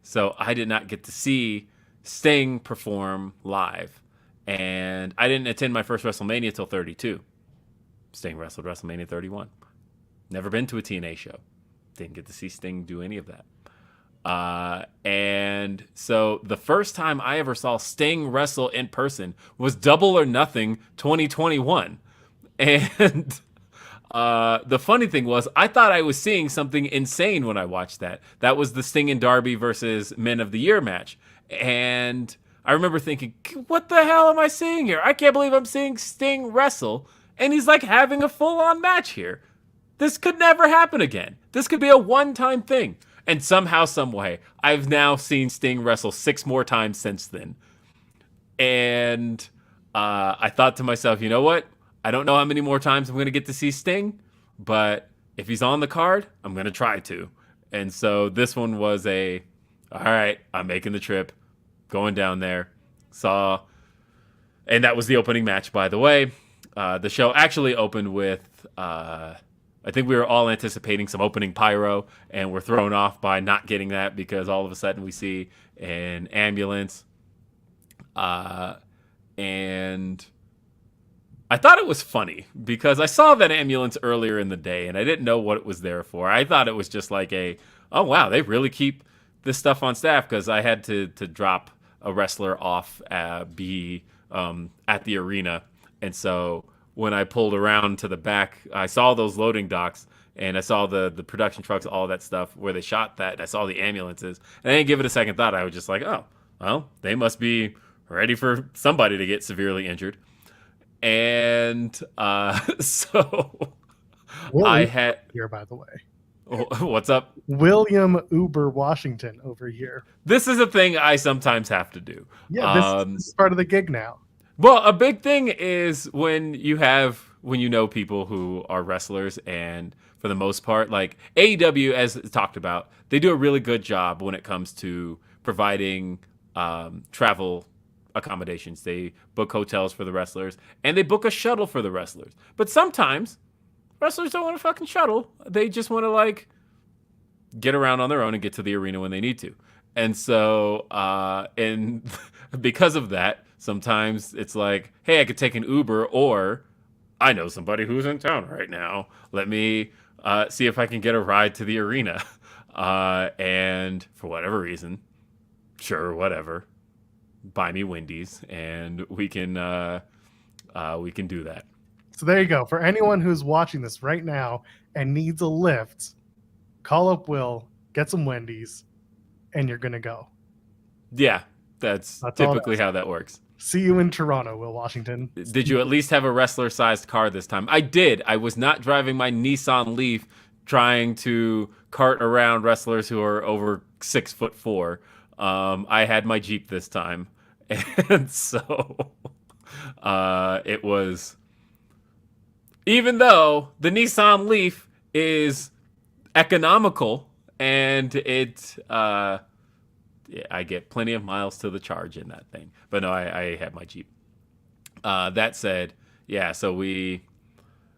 So I did not get to see Sting perform live. And I didn't attend my first WrestleMania until 32. Sting wrestled WrestleMania 31. Never been to a TNA show. Didn't get to see Sting do any of that. And so the first time I ever saw Sting wrestle in person was Double or Nothing 2021. And the funny thing was, I thought I was seeing something insane when I watched that. That was the Sting and Darby versus Men of the Year match. And I remember thinking, what the hell am I seeing here? I can't believe I'm seeing Sting wrestle, and he's like having a full-on match here. This could never happen again. This could be a one-time thing. And somehow, some way, I've now seen Sting wrestle 6 more times since then. And I thought to myself, you know what? I don't know how many more times I'm going to get to see Sting, but if he's on the card, I'm going to try to. And so this one was all right, I'm making the trip, going down there. And that was the opening match, by the way. The show actually opened with, I think we were all anticipating some opening pyro, and we're thrown off by not getting that because all of a sudden we see an ambulance. And I thought it was funny because I saw that ambulance earlier in the day and I didn't know what it was there for. I thought it was just like oh wow, they really keep this stuff on staff, because I had to drop a wrestler off at the arena. And so when I pulled around to the back, I saw those loading docks and I saw the production trucks, all that stuff where they shot that. And I saw the ambulances and I didn't give it a second thought. I was just like, oh, well, they must be ready for somebody to get severely injured. And so I had here, by the way. What's up? William Uber Washington over here. This is a thing I sometimes have to do. Yeah, this is part of the gig now. Well, a big thing is when you know people who are wrestlers, and for the most part, like AEW, as talked about, they do a really good job when it comes to providing travel accommodations. They book hotels for the wrestlers, and they book a shuttle for the wrestlers. But sometimes wrestlers don't want a fucking shuttle. They just want to like get around on their own and get to the arena when they need to. And so, and because of that, sometimes it's like, hey, I could take an Uber, or I know somebody who's in town right now. Let me see if I can get a ride to the arena. And for whatever reason, sure, whatever, buy me Wendy's, and we can do that. So there you go. For anyone who's watching this right now and needs a lift, call up Will, get some Wendy's, and you're gonna go. Yeah, that's typically how that works. See you in Toronto, Will Washington. Did you at least have a wrestler-sized car this time? I did. I was not driving my Nissan Leaf trying to cart around wrestlers who are over 6'4". I had my Jeep this time. And so it was, even though the Nissan Leaf is economical and I get plenty of miles to the charge in that thing. But no, I had my Jeep. That said, yeah,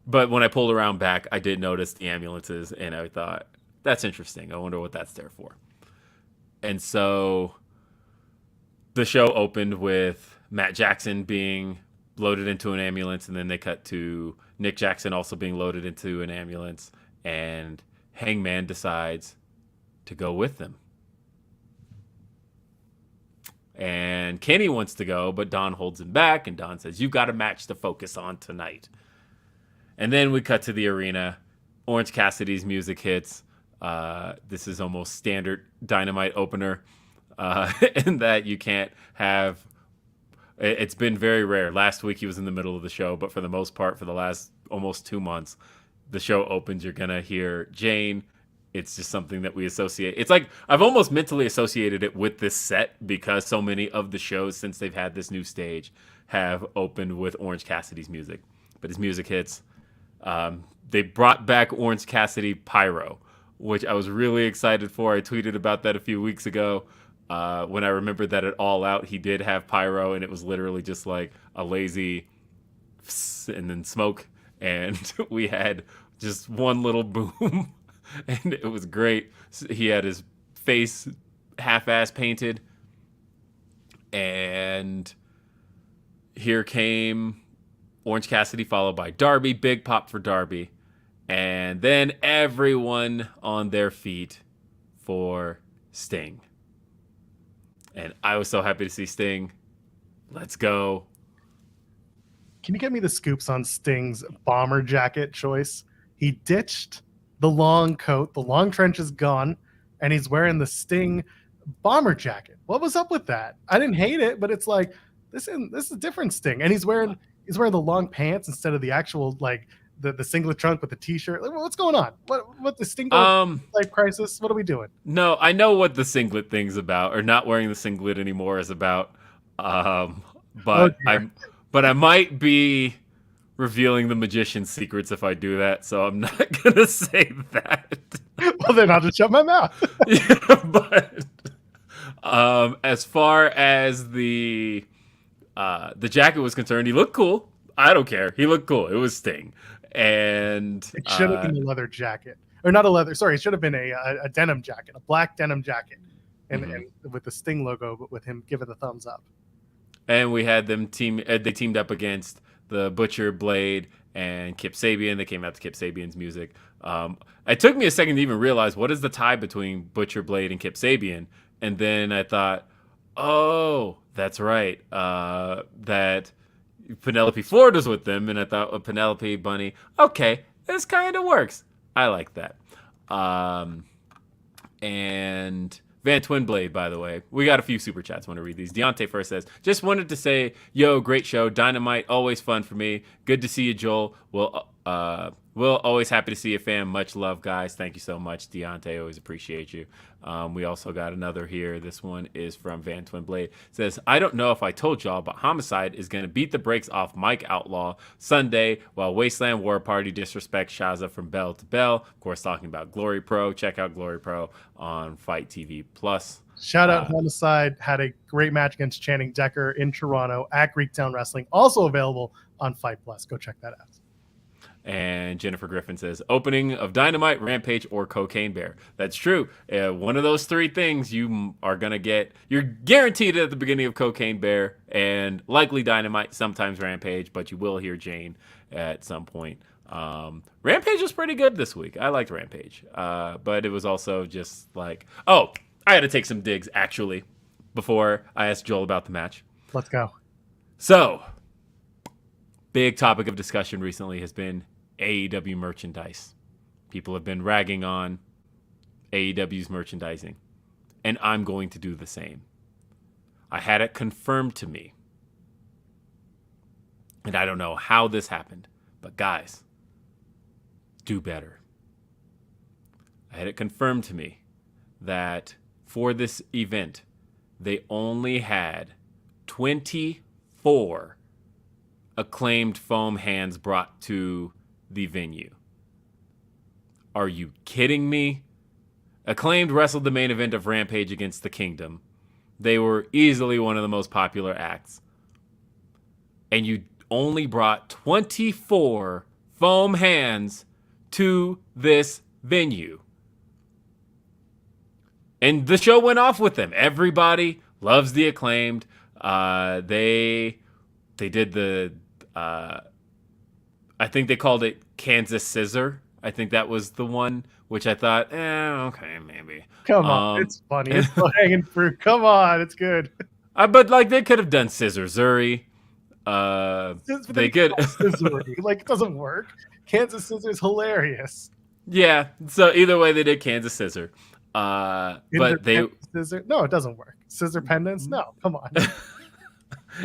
but when I pulled around back, I did notice the ambulances, and I thought, that's interesting. I wonder what that's there for. And so the show opened with Matt Jackson being loaded into an ambulance, and then they cut to Nick Jackson also being loaded into an ambulance, and Hangman decides to go with them. And Kenny wants to go, but Don holds him back, and Don says, you've got a match to focus on tonight. And then we cut to the arena. Orange Cassidy's music hits. This is almost standard Dynamite opener, in that you can't have... It's been very rare. Last week he was in the middle of the show, but for the most part, for the last almost 2 months, the show opens, you're going to hear Jane. It's just something that we associate. It's like I've almost mentally associated it with this set because so many of the shows since they've had this new stage have opened with Orange Cassidy's music. But his music hits. They brought back Orange Cassidy Pyro, which I was really excited for. I tweeted about that a few weeks ago when I remembered that at All Out he did have Pyro, and it was literally just like a lazy and then smoke, and we had just one little boom. And it was great. He had his face half-ass painted. And here came Orange Cassidy, followed by Darby. Big pop for Darby. And then everyone on their feet for Sting. And I was so happy to see Sting. Let's go. Can you get me the scoops on Sting's bomber jacket choice? He ditched the long coat, the long trench is gone, and he's wearing the Sting bomber jacket. What was up with that? I didn't hate it, but it's like this is a different Sting, and he's wearing the long pants instead of the actual like the singlet trunk with the t-shirt? Like, what's going on? What the Stingo life crisis? What are we doing? No, I know what the singlet thing's about, or not wearing the singlet anymore is about. But I might be revealing the magician's secrets if I do that, so I'm not gonna say that. Well, then I'll just shut my mouth. Yeah, but as far as the jacket was concerned, he looked cool. I don't care. He looked cool. It was Sting, and it should have been a leather jacket, or not a leather. Sorry, it should have been a denim jacket, a black denim jacket, and with the Sting logo, but with him giving the thumbs up. And we had them they teamed up against the Butcher, Blade, and Kip Sabian. They came out to Kip Sabian's music. It took me a second to even realize what is the tie between Butcher, Blade, and Kip Sabian. And then I thought, oh, that's right. That Penelope Ford was with them. And I thought, Penelope, Bunny, okay, this kind of works. I like that. And Van Twinblade, by the way. We got a few super chats. I want to read these. Deontay first says, just wanted to say, yo, great show. Dynamite, always fun for me. Good to see you, Joel. Will, always happy to see you, fam. Much love, guys. Thank you so much, Deontay. Always appreciate you. We also got another here. This one is from Van Twinblade. It says, I don't know if I told y'all, but Homicide is going to beat the brakes off Mike Outlaw Sunday while Wasteland War Party disrespects Shaza from bell to bell. Of course, talking about Glory Pro. Check out Glory Pro on Fight TV Plus. Shout out Homicide. Had a great match against Channing Decker in Toronto at Greektown Wrestling. Also available on Fight Plus. Go check that out. And Jennifer Griffin says, opening of Dynamite, Rampage, or Cocaine Bear. That's true. One of those three things you are going to get. You're guaranteed at the beginning of Cocaine Bear and likely Dynamite, sometimes Rampage, but you will hear Jane at some point. Rampage was pretty good this week. I liked Rampage. But it was also just like, oh, I had to take some digs, actually, before I asked Joel about the match. Let's go. So, big topic of discussion recently has been AEW merchandise. People have been ragging on AEW's merchandising, and I'm going to do the same. I had it confirmed to me, and I don't know how this happened, but guys, do better. I had it confirmed to me that for this event, they only had 24 acclaimed foam hands brought to the venue. Are you kidding me? Acclaimed wrestled the main event of Rampage against the Kingdom. They were easily one of the most popular acts. And you only brought 24 foam hands to this venue. And the show went off with them. Everybody loves the Acclaimed. They did the I think they called it Kansas Scissor. I think that was the one, which I thought, okay, maybe. Come on, it's funny. It's hanging fruit. Come on, it's good. But like they could have done Scissor Zuri. They could. Like it doesn't work. Kansas Scissor is hilarious. Yeah. So either way, they did Kansas Scissor. But they Scissor. No, it doesn't work. Scissor pendants. No, come on.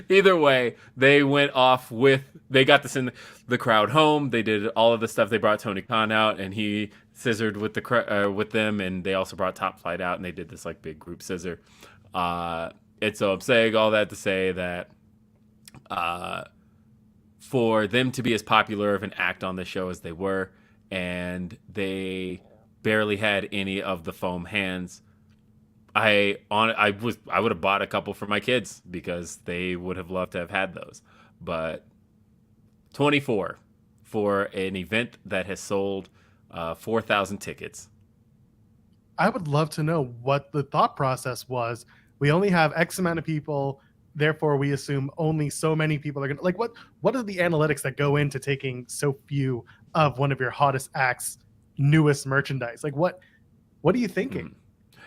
Either way, they went off with. They got this in the crowd home. They did all of the stuff. They brought Tony Khan out, and he scissored with them, and they also brought Top Flight out, and they did this like big group scissor. And so I'm saying all that to say that for them to be as popular of an act on the show as they were, and they barely had any of the foam hands. I would have bought a couple for my kids because they would have loved to have had those. But 24 for an event that has sold 4,000 tickets. I would love to know what the thought process was. We only have X amount of people, therefore we assume only so many people are going to like what are the analytics that go into taking so few of one of your hottest acts newest merchandise? Like what are you thinking?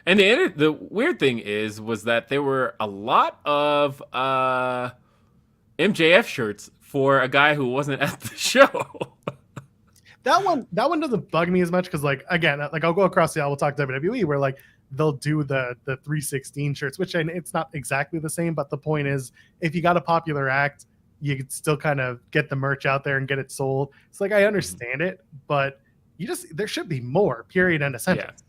And the weird thing was that there were a lot of MJF shirts for a guy who wasn't at the show. That one doesn't bug me as much because like again, like I'll go across the aisle, we'll talk WWE where like they'll do the 316 shirts, which it's not exactly the same, but the point is if you got a popular act, you could still kind of get the merch out there and get it sold. It's like, I understand it, but there should be more, period, and a sentence.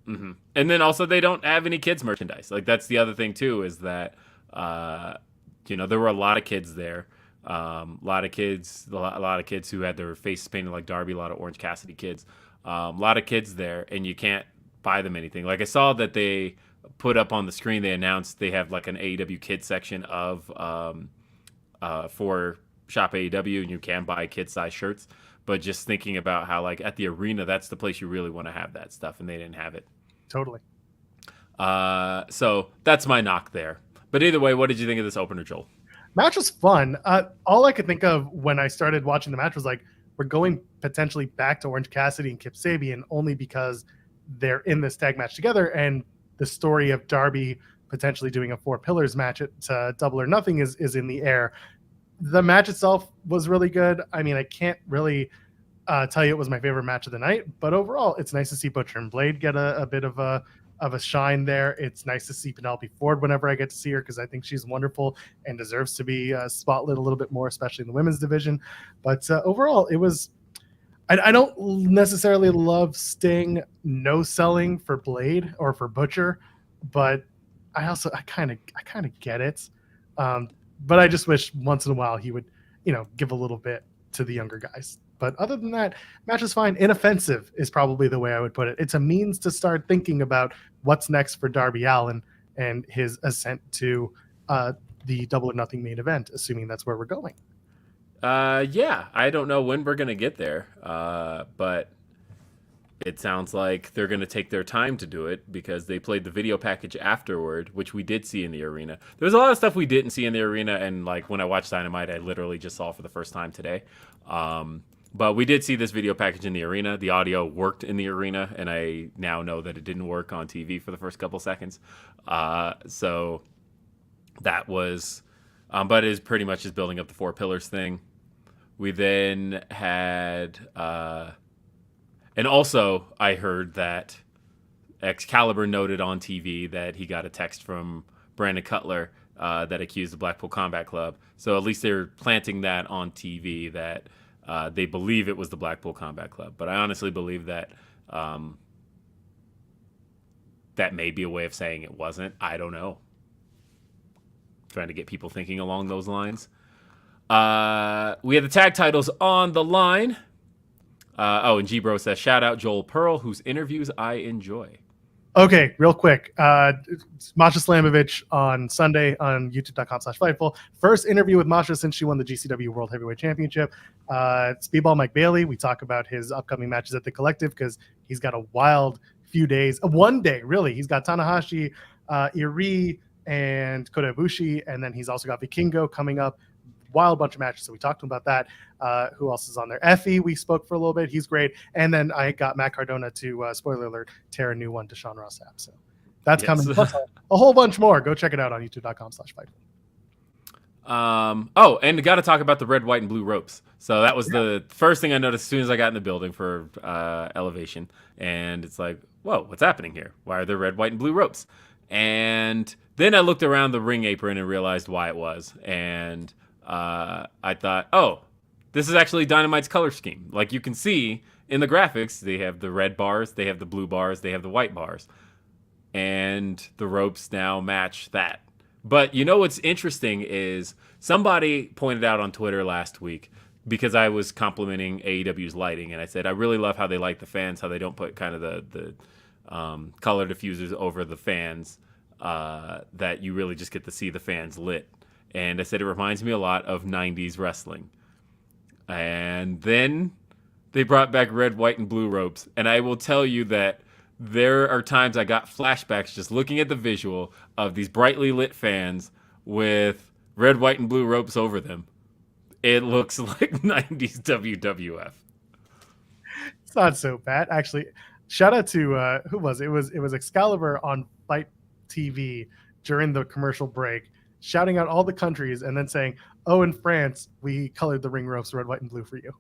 Yeah. Mm-hmm. And then also they don't have any kids merchandise. Like that's the other thing too, is that, there were a lot of kids there. A lot of kids who had their faces painted like Darby, a lot of Orange Cassidy kids, a lot of kids there, and you can't buy them anything. Like I saw that they put up on the screen, they announced they have like an AEW kids section of for Shop AEW, and you can buy kid size shirts. But just thinking about how like at the arena, that's the place you really want to have that stuff, and they didn't have it. Totally. So that's my knock there. But either way, what did you think of this opener, Joel? Match was fun. All I could think of when I started watching the match was like, we're going potentially back to Orange Cassidy and Kip Sabian only because they're in this tag match together, and the story of Darby potentially doing a 4 Pillars match at Double or Nothing is in the air. The match itself was really good. I mean, I can't really tell you it was my favorite match of the night, but overall, it's nice to see Butcher and Blade get a bit of a shine there. It's nice to see Penelope Ford whenever I get to see her, because I think she's wonderful and deserves to be spotlit a little bit more, especially in the women's division. But overall, it was. I don't necessarily love Sting no selling for Blade or for Butcher, but I kind of get it. But I just wish once in a while he would, give a little bit to the younger guys. But other than that, match is fine. Inoffensive is probably the way I would put it. It's a means to start thinking about what's next for Darby Allin and his ascent to the Double or Nothing main event, assuming that's where we're going. Yeah, I don't know when we're going to get there, but it sounds like they're going to take their time to do it because they played the video package afterward, which we did see in the arena. There's a lot of stuff we didn't see in the arena, and like when I watched Dynamite, I literally just saw for the first time today. But we did see this video package in the arena. The audio worked in the arena, and I now know that it didn't work on TV for the first couple seconds. So that was, but it is pretty much just building up the 4 Pillars thing. We then had, and also I heard that Excalibur noted on TV that he got a text from Brandon Cutler that accused the Blackpool Combat Club. So at least they're planting that on TV that they believe it was the Blackpool Combat Club. But I honestly believe that that may be a way of saying it wasn't. I don't know. Trying to get people thinking along those lines. We have the tag titles on the line. And G-Bro says, shout out Joel Pearl, whose interviews I enjoy. Okay, real quick. Masha Slamovich on Sunday on youtube.com/Fightful. First interview with Masha since she won the GCW World Heavyweight Championship. Speedball Mike Bailey. We talk about his upcoming matches at the Collective because he's got a wild few days. One day, really. He's got Tanahashi, Iri, and Kota Ibushi, and then he's also got Vikingo coming up. Wild bunch of matches, so we talked to him about that. Who else is on there? Effie, we spoke for a little bit. He's great. And then I got Matt Cardona to, spoiler alert, tear a new one to Sean Ross Sapp. So that's coming. Plus a whole bunch more. Go check it out on youtube.com/Fightful. And got to talk about the red, white, and blue ropes. So that was the first thing I noticed as soon as I got in the building for Elevation. And it's like, whoa, what's happening here? Why are there red, white, and blue ropes? And then I looked around the ring apron and realized why it was. And I thought, oh, this is actually Dynamite's color scheme. Like you can see in the graphics, they have the red bars, they have the blue bars, they have the white bars. And the ropes now match that. But you know what's interesting is somebody pointed out on Twitter last week, because I was complimenting AEW's lighting, and I said, I really love how they light the fans, how they don't put kind of the color diffusers over the fans, that you really just get to see the fans lit. And I said, it reminds me a lot of 90s wrestling. And then they brought back red, white, and blue ropes. And I will tell you that there are times I got flashbacks just looking at the visual of these brightly lit fans with red, white, and blue ropes over them. It looks like 90s WWF. It's not so bad. Actually, shout out to, who was it? It was Excalibur on Fight TV during the commercial break, shouting out all the countries and then saying, oh, in France, we colored the ring ropes red, white, and blue for you.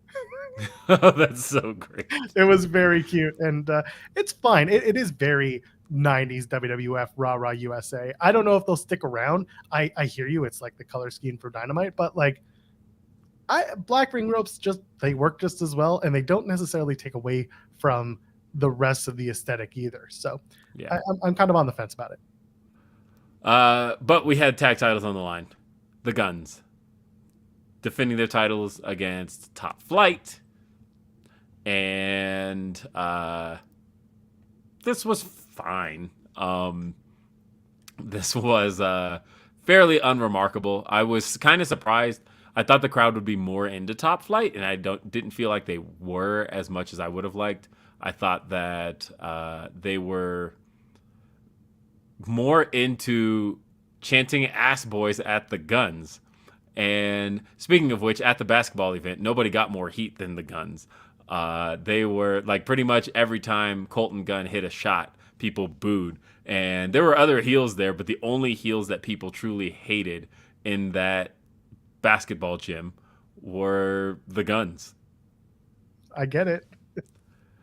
Oh, that's so great. It was very cute. And it's fine. It is very 90s WWF, rah USA. I don't know if they'll stick around. I hear you. It's like the color scheme for Dynamite, but like Black ring ropes they work just as well, and they don't necessarily take away from the rest of the aesthetic either. So Yeah. I'm kind of on the fence about it. But we had tag titles on the line. The Guns defending their titles against Top Flight. And this was fine. This was fairly unremarkable. I was kind of surprised. I thought the crowd would be more into Top Flight, and I didn't feel like they were as much as I would have liked. I thought that they were more into chanting ass boys at the Guns. And speaking of which, at the basketball event, nobody got more heat than the Guns. They were like pretty much every time Colton Gunn hit a shot, people booed. And there were other heels there, but the only heels that people truly hated in that basketball gym were the Guns. I get it.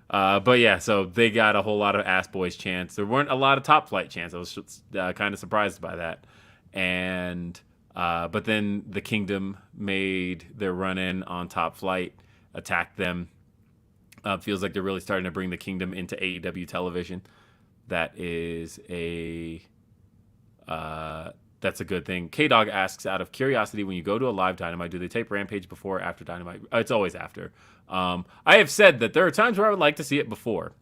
But yeah, so they got a whole lot of ass boys chants. There weren't a lot of Top Flight chants. I was just, kind of surprised by that. And but then the Kingdom made their run in on Top Flight, attacked them. Feels like they're really starting to bring the Kingdom into AEW television. That is that's a good thing. K-Dog asks, out of curiosity, when you go to a live Dynamite, do they tape Rampage before or after Dynamite? It's always after. I have said that there are times where I would like to see it before.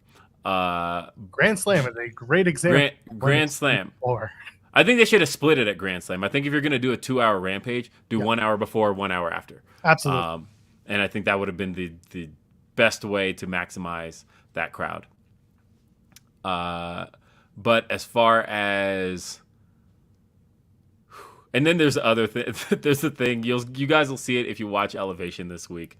Grand Slam is a great example. Grand Slam. Or I think they should have split it at Grand Slam. I think if you're going to do a 2-hour Rampage, do 1 hour before, 1 hour after. Absolutely. And I think that would have been the best way to maximize that crowd. But as far as, and then there's the other thing. There's the thing you guys will see it if you watch Elevation this week.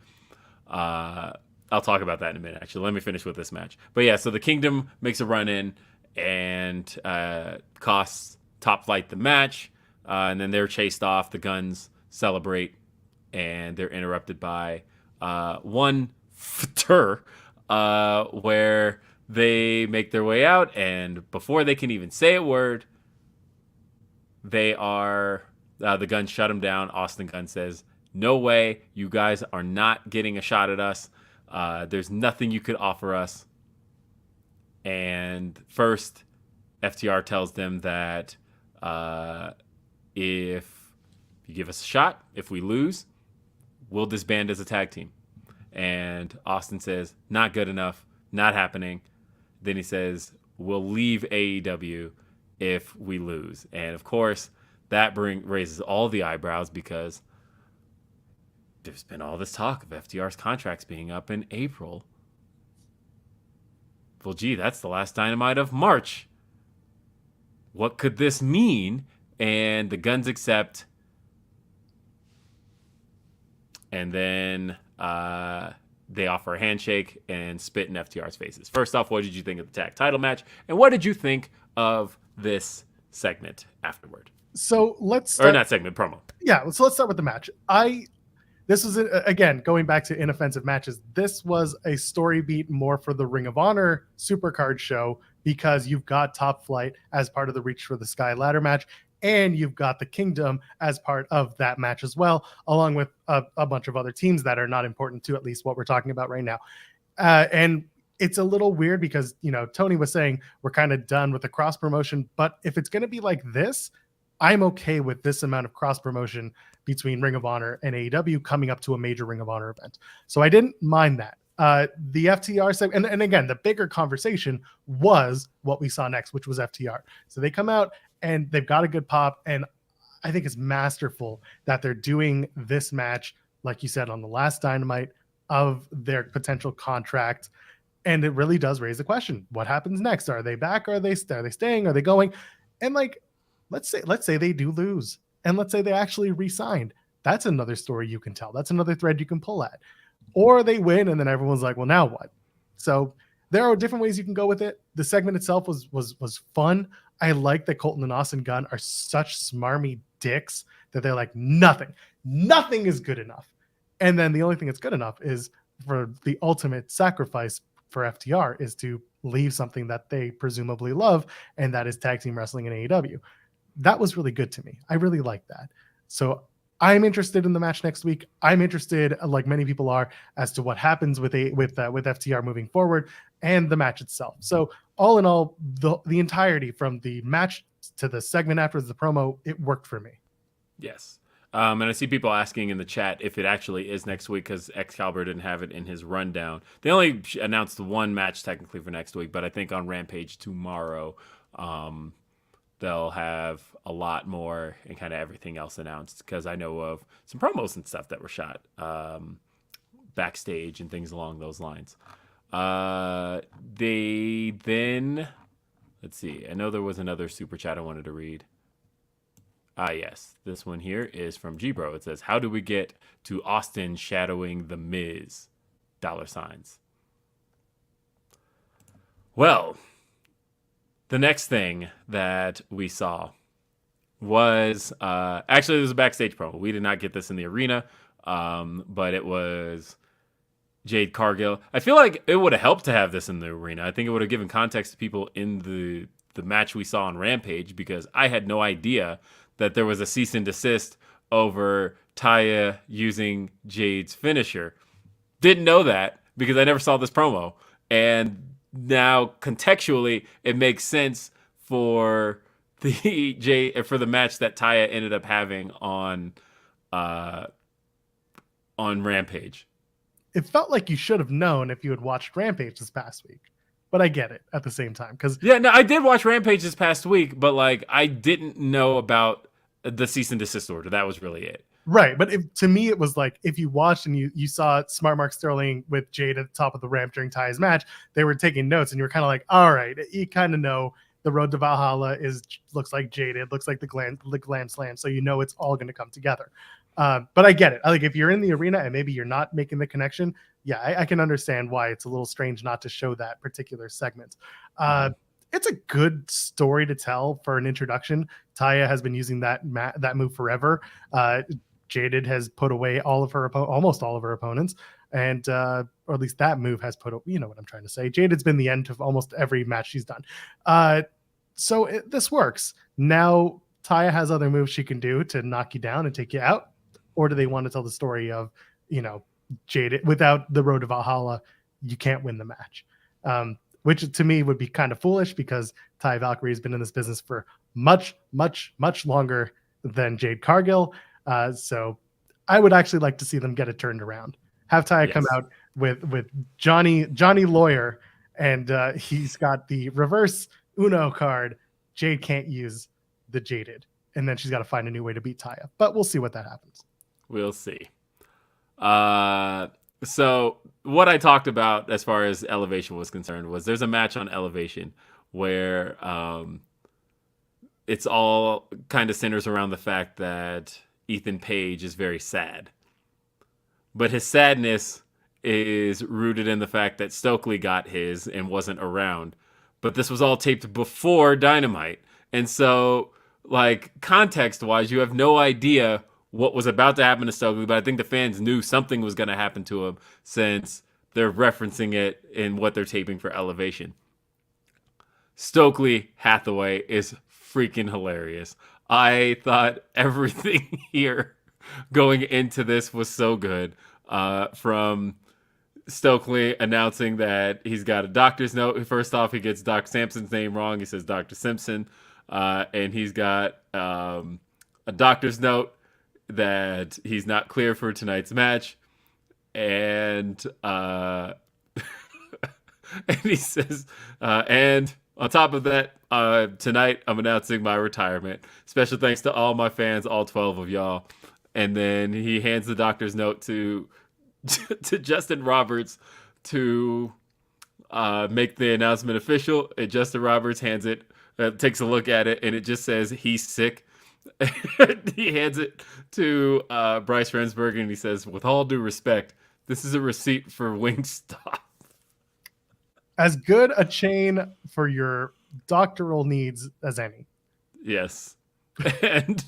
I'll talk about that in a minute. Actually, let me finish with this match. But yeah, so the Kingdom makes a run in and costs Top Flight the match, and then they're chased off. The Guns celebrate, and they're interrupted by one Ftur, where they make their way out, and before they can even say a word, they are the Guns shut them down. Austin Gunn says, "No way, you guys are not getting a shot at us. There's nothing you could offer us." And first, FTR tells them that if you give us a shot, if we lose, we'll disband as a tag team. And Austin says, "Not good enough, not happening." Then he says, "We'll leave AEW if we lose." And of course, that raises all the eyebrows because there's been all this talk of FTR's contracts being up in April. Well, gee, that's the last Dynamite of March. What could this mean? And the Guns accept. And then they offer a handshake and spit in FTR's faces. First off, what did you think of the tag title match? And what did you think of this segment afterward? So let's start. Or not segment, promo. Yeah, so let's start with the match. This was, again, going back to inoffensive matches, this was a story beat more for the Ring of Honor Supercard show because you've got Top Flight as part of the Reach for the Sky ladder match, and you've got the Kingdom as part of that match as well, along with a bunch of other teams that are not important to at least what we're talking about right now. And it's a little weird because, Tony was saying we're kind of done with the cross promotion, but if it's going to be like this, I'm okay with this amount of cross promotion between Ring of Honor and AEW coming up to a major Ring of Honor event. So I didn't mind that. The FTR said, and again, the bigger conversation was what we saw next, which was FTR. So they come out and they've got a good pop. And I think it's masterful that they're doing this match, like you said, on the last Dynamite of their potential contract. And it really does raise the question. What happens next? Are they back? Are they staying? Are they going? And let's say they do lose, and let's say they actually re-signed. That's another story you can tell. That's another thread you can pull at. Or they win, and then everyone's like, well, now what? So there are different ways you can go with it. The segment itself was fun. I like that Colton and Austin Gunn are such smarmy dicks that they're like, nothing is good enough. And then the only thing that's good enough is for the ultimate sacrifice for FTR is to leave something that they presumably love, and that is tag team wrestling in AEW. That was really good to me. I really like that. So I'm interested in the match next week. I'm interested, like many people are, as to what happens with FTR moving forward and the match itself. So all in all, the entirety from the match to the segment afterwards, the promo, it worked for me. Yes. And I see people asking in the chat if it actually is next week because Excalibur didn't have it in his rundown. They only announced one match technically for next week, but I think on Rampage tomorrow, they'll have a lot more and kind of everything else announced because I know of some promos and stuff that were shot backstage and things along those lines. They then, let's see, I know there was another super chat I wanted to read. Yes, this one here is from G-Bro. It says, how do we get to Austin shadowing The Miz? $signs. Well, the next thing that we saw was actually, it was a backstage promo. We did not get this in the arena, but it was Jade Cargill. I feel like it would have helped to have this in the arena. I think it would have given context to people in the match we saw on Rampage because I had no idea that there was a cease and desist over Taya using Jade's finisher. Didn't know that because I never saw this promo. And now contextually, it makes sense for the match that Taya ended up having on Rampage. It felt like you should have known if you had watched Rampage this past week. But I get it at the same time. I did watch Rampage this past week, but like I didn't know about the cease and desist order. That was really it. Right. But to me, it was like if you watched and you saw Smart Mark Sterling with Jade at the top of the ramp during Taya's match, they were taking notes and you were kind of like, all right, you kind of know the road to Valhalla looks like Jaded, looks like the Glam Slam. So you know it's all going to come together. But I get it. I think if you're in the arena and maybe you're not making the connection, yeah, I can understand why it's a little strange not to show that particular segment. It's a good story to tell for an introduction. Taya has been using that move forever. Jaded has put away almost all of her opponents, and or at least that move has you know what I'm trying to say. Jaded's been the end of almost every match she's done. So this works. Now Taya has other moves she can do to knock you down and take you out. Or do they want to tell the story of, you know, Jaded without the road to Valhalla, you can't win the match? Which to me would be kind of foolish because Taya Valkyrie has been in this business for much, much, much longer than Jade Cargill. So I would actually like to see them get it turned around. Have Taya come out with Johnny Lawyer, and he's got the reverse Uno card. Jade can't use the Jaded, and then she's got to find a new way to beat Taya. But we'll see what that happens. We'll see. So what I talked about as far as Elevation was concerned was there's a match on Elevation where it's all kind of centers around the fact that Ethan Page is very sad. But his sadness is rooted in the fact that Stokely got his and wasn't around. But this was all taped before Dynamite. And so, like, context-wise, you have no idea what was about to happen to Stokely, but I think the fans knew something was going to happen to him since they're referencing it in what they're taping for Elevation. Stokely Hathaway is freaking hilarious. I thought everything here going into this was so good. From Stokely announcing that he's got a doctor's note. First off, he gets Doc Sampson's name wrong. He says Dr. Simpson. And he's got a doctor's note that he's not clear for tonight's match. And and he says, and on top of that, tonight I'm announcing my retirement. Special thanks to all my fans, all 12 of y'all. And then he hands the doctor's note to Justin Roberts to make the announcement official. And Justin Roberts hands it, takes a look at it, and it just says he's sick. He hands it to Bryce Rensburg, and he says, with all due respect, this is a receipt for Wingstop. As good a chain for your doctoral needs as any. Yes. And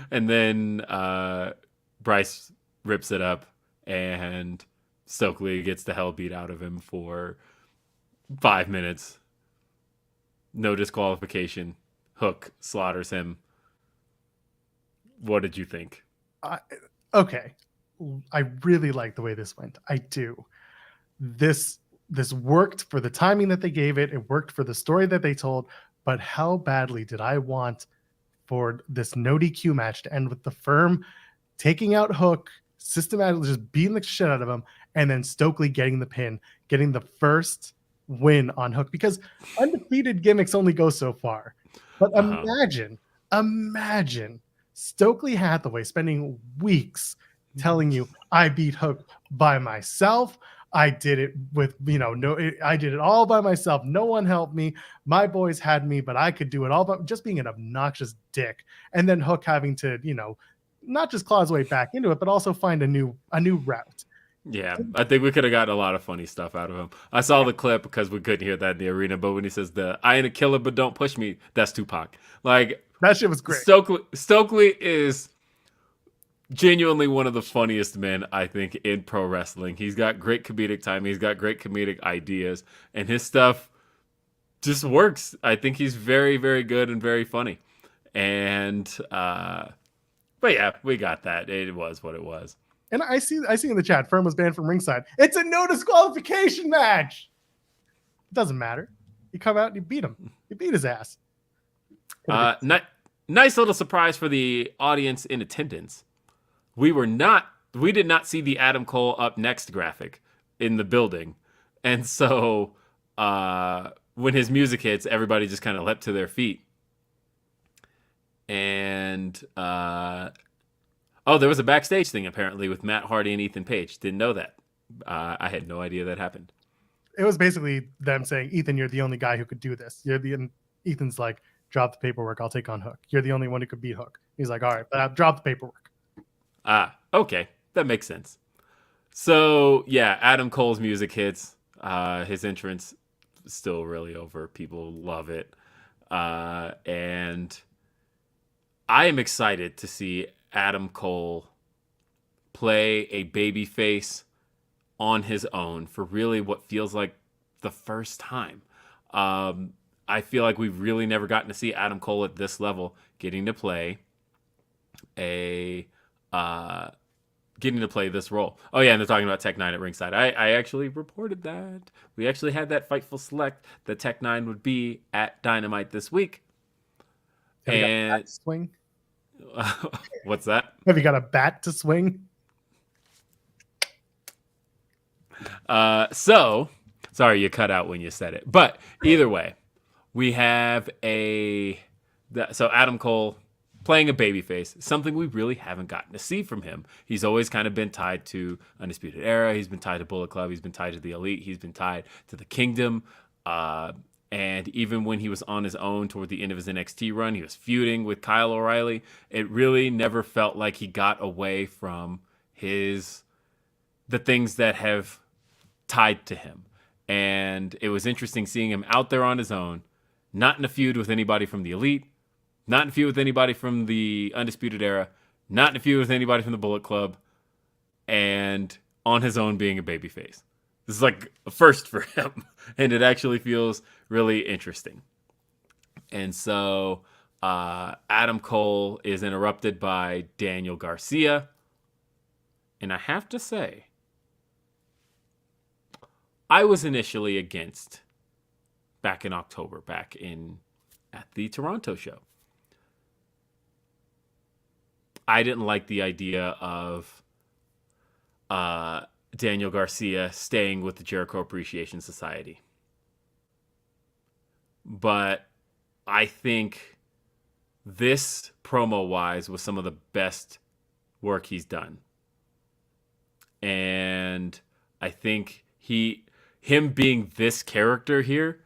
then Bryce rips it up, and Stokely gets the hell beat out of him for 5 minutes. No disqualification. Hook slaughters him. What did you think? Okay, I really like the way this went. I do. This worked for the timing that they gave it. It worked for the story that they told. But how badly did I want for this no DQ match to end with the Firm taking out Hook, systematically just beating the shit out of him, and then Stokely getting the pin, getting the first win on Hook? Because undefeated gimmicks only go so far. But imagine Stokely Hathaway spending weeks telling you, I beat Hook by myself. I did it with, I did it all by myself. No one helped me. My boys had me, but I could do it all, but just being an obnoxious dick. And then Hook having to, not just claw his way back into it, but also find a new route. Yeah, I think we could have gotten a lot of funny stuff out of him. I saw the clip because we couldn't hear that in the arena, but when he says I ain't a killer, but don't push me, that's Tupac. Like, that shit was great. Stokely is genuinely one of the funniest men, I think, in pro wrestling. He's got great comedic timing. He's got great comedic ideas, and his stuff just works. I think he's very, very good and very funny. And, but yeah, we got that. It was what it was. And I see in the chat, Firm was banned from ringside. It's a no disqualification match. It doesn't matter. You come out and you beat him. You beat his ass. Nice little surprise for the audience in attendance. We did not see the Adam Cole up next graphic in the building. And so when his music hits, everybody just kind of leapt to their feet. And there was a backstage thing apparently with Matt Hardy and Ethan Page. Didn't know that. I had no idea that happened. It was basically them saying, Ethan, you're the only guy who could do this. Ethan's like, drop the paperwork. I'll take on Hook. You're the only one who could beat Hook. He's like, all right, drop the paperwork. Okay. That makes sense. So, yeah, Adam Cole's music hits. His entrance is still really over. People love it. And I am excited to see Adam Cole play a babyface on his own for really what feels like the first time. I feel like we've really never gotten to see Adam Cole at this level getting to play this role. Oh yeah, and they're talking about Tech 9 at ringside. I actually reported that. We actually had that Fightful Select that Tech 9 would be at Dynamite this week. Have you got a bat to swing? What's that? Have you got a bat to swing? So sorry you cut out when you said it. But either way, we have so Adam Cole playing a babyface, something we really haven't gotten to see from him. He's always kind of been tied to Undisputed Era. He's been tied to Bullet Club. He's been tied to the Elite. He's been tied to the Kingdom. And even when he was on his own toward the end of his NXT run, he was feuding with Kyle O'Reilly. It really never felt like he got away from the things that have tied to him. And it was interesting seeing him out there on his own, not in a feud with anybody from the Elite, not in a feud with anybody from the Undisputed Era, not in a feud with anybody from the Bullet Club, and on his own being a babyface. This is like a first for him, and it actually feels really interesting. And so Adam Cole is interrupted by Daniel Garcia. And I have to say, I was initially against back in October, at the Toronto show. I didn't like the idea of Daniel Garcia staying with the Jericho Appreciation Society. But I think this promo-wise was some of the best work he's done. And I think him being this character here,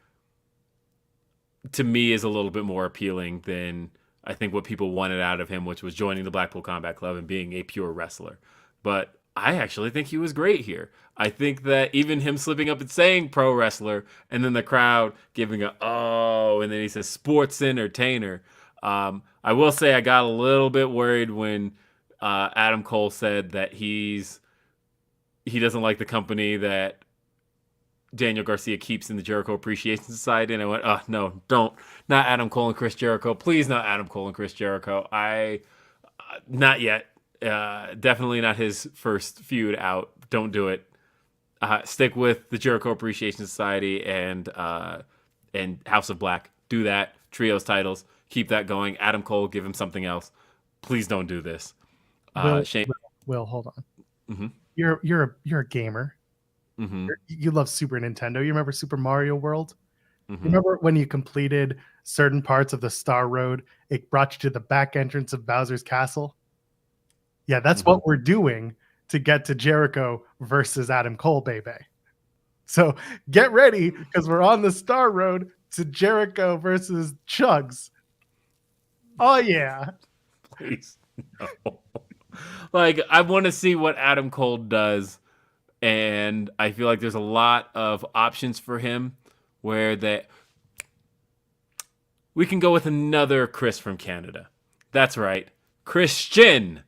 to me, is a little bit more appealing than I think what people wanted out of him, which was joining the Blackpool Combat Club and being a pure wrestler. But I actually think he was great here. I think that even him slipping up and saying pro wrestler, and then the crowd giving and then he says sports entertainer. I will say I got a little bit worried when Adam Cole said that he doesn't like the company that Daniel Garcia keeps in the Jericho Appreciation Society, and I went, no, don't, not Adam Cole and Chris Jericho, please, not Adam Cole and Chris Jericho. Not yet. Definitely not his first feud out. Don't do it. Stick with the Jericho Appreciation Society and House of Black. Do that. Trios titles. Keep that going. Adam Cole, give him something else. Please don't do this. Shane. Will, hold on. Mm-hmm. You're a gamer. Mm-hmm. You love Super Nintendo. You remember Super Mario World? Mm-hmm. You remember when you completed certain parts of the Star Road, it brought you to the back entrance of Bowser's Castle? Yeah, that's what we're doing to get to Jericho versus Adam Cole, baby. So get ready, because we're on the Star Road to Jericho versus Chugs. Oh, yeah. Please. No. Like, I want to see what Adam Cole does, and I feel like there's a lot of options for him where we can go with another Chris from Canada. That's right. Christian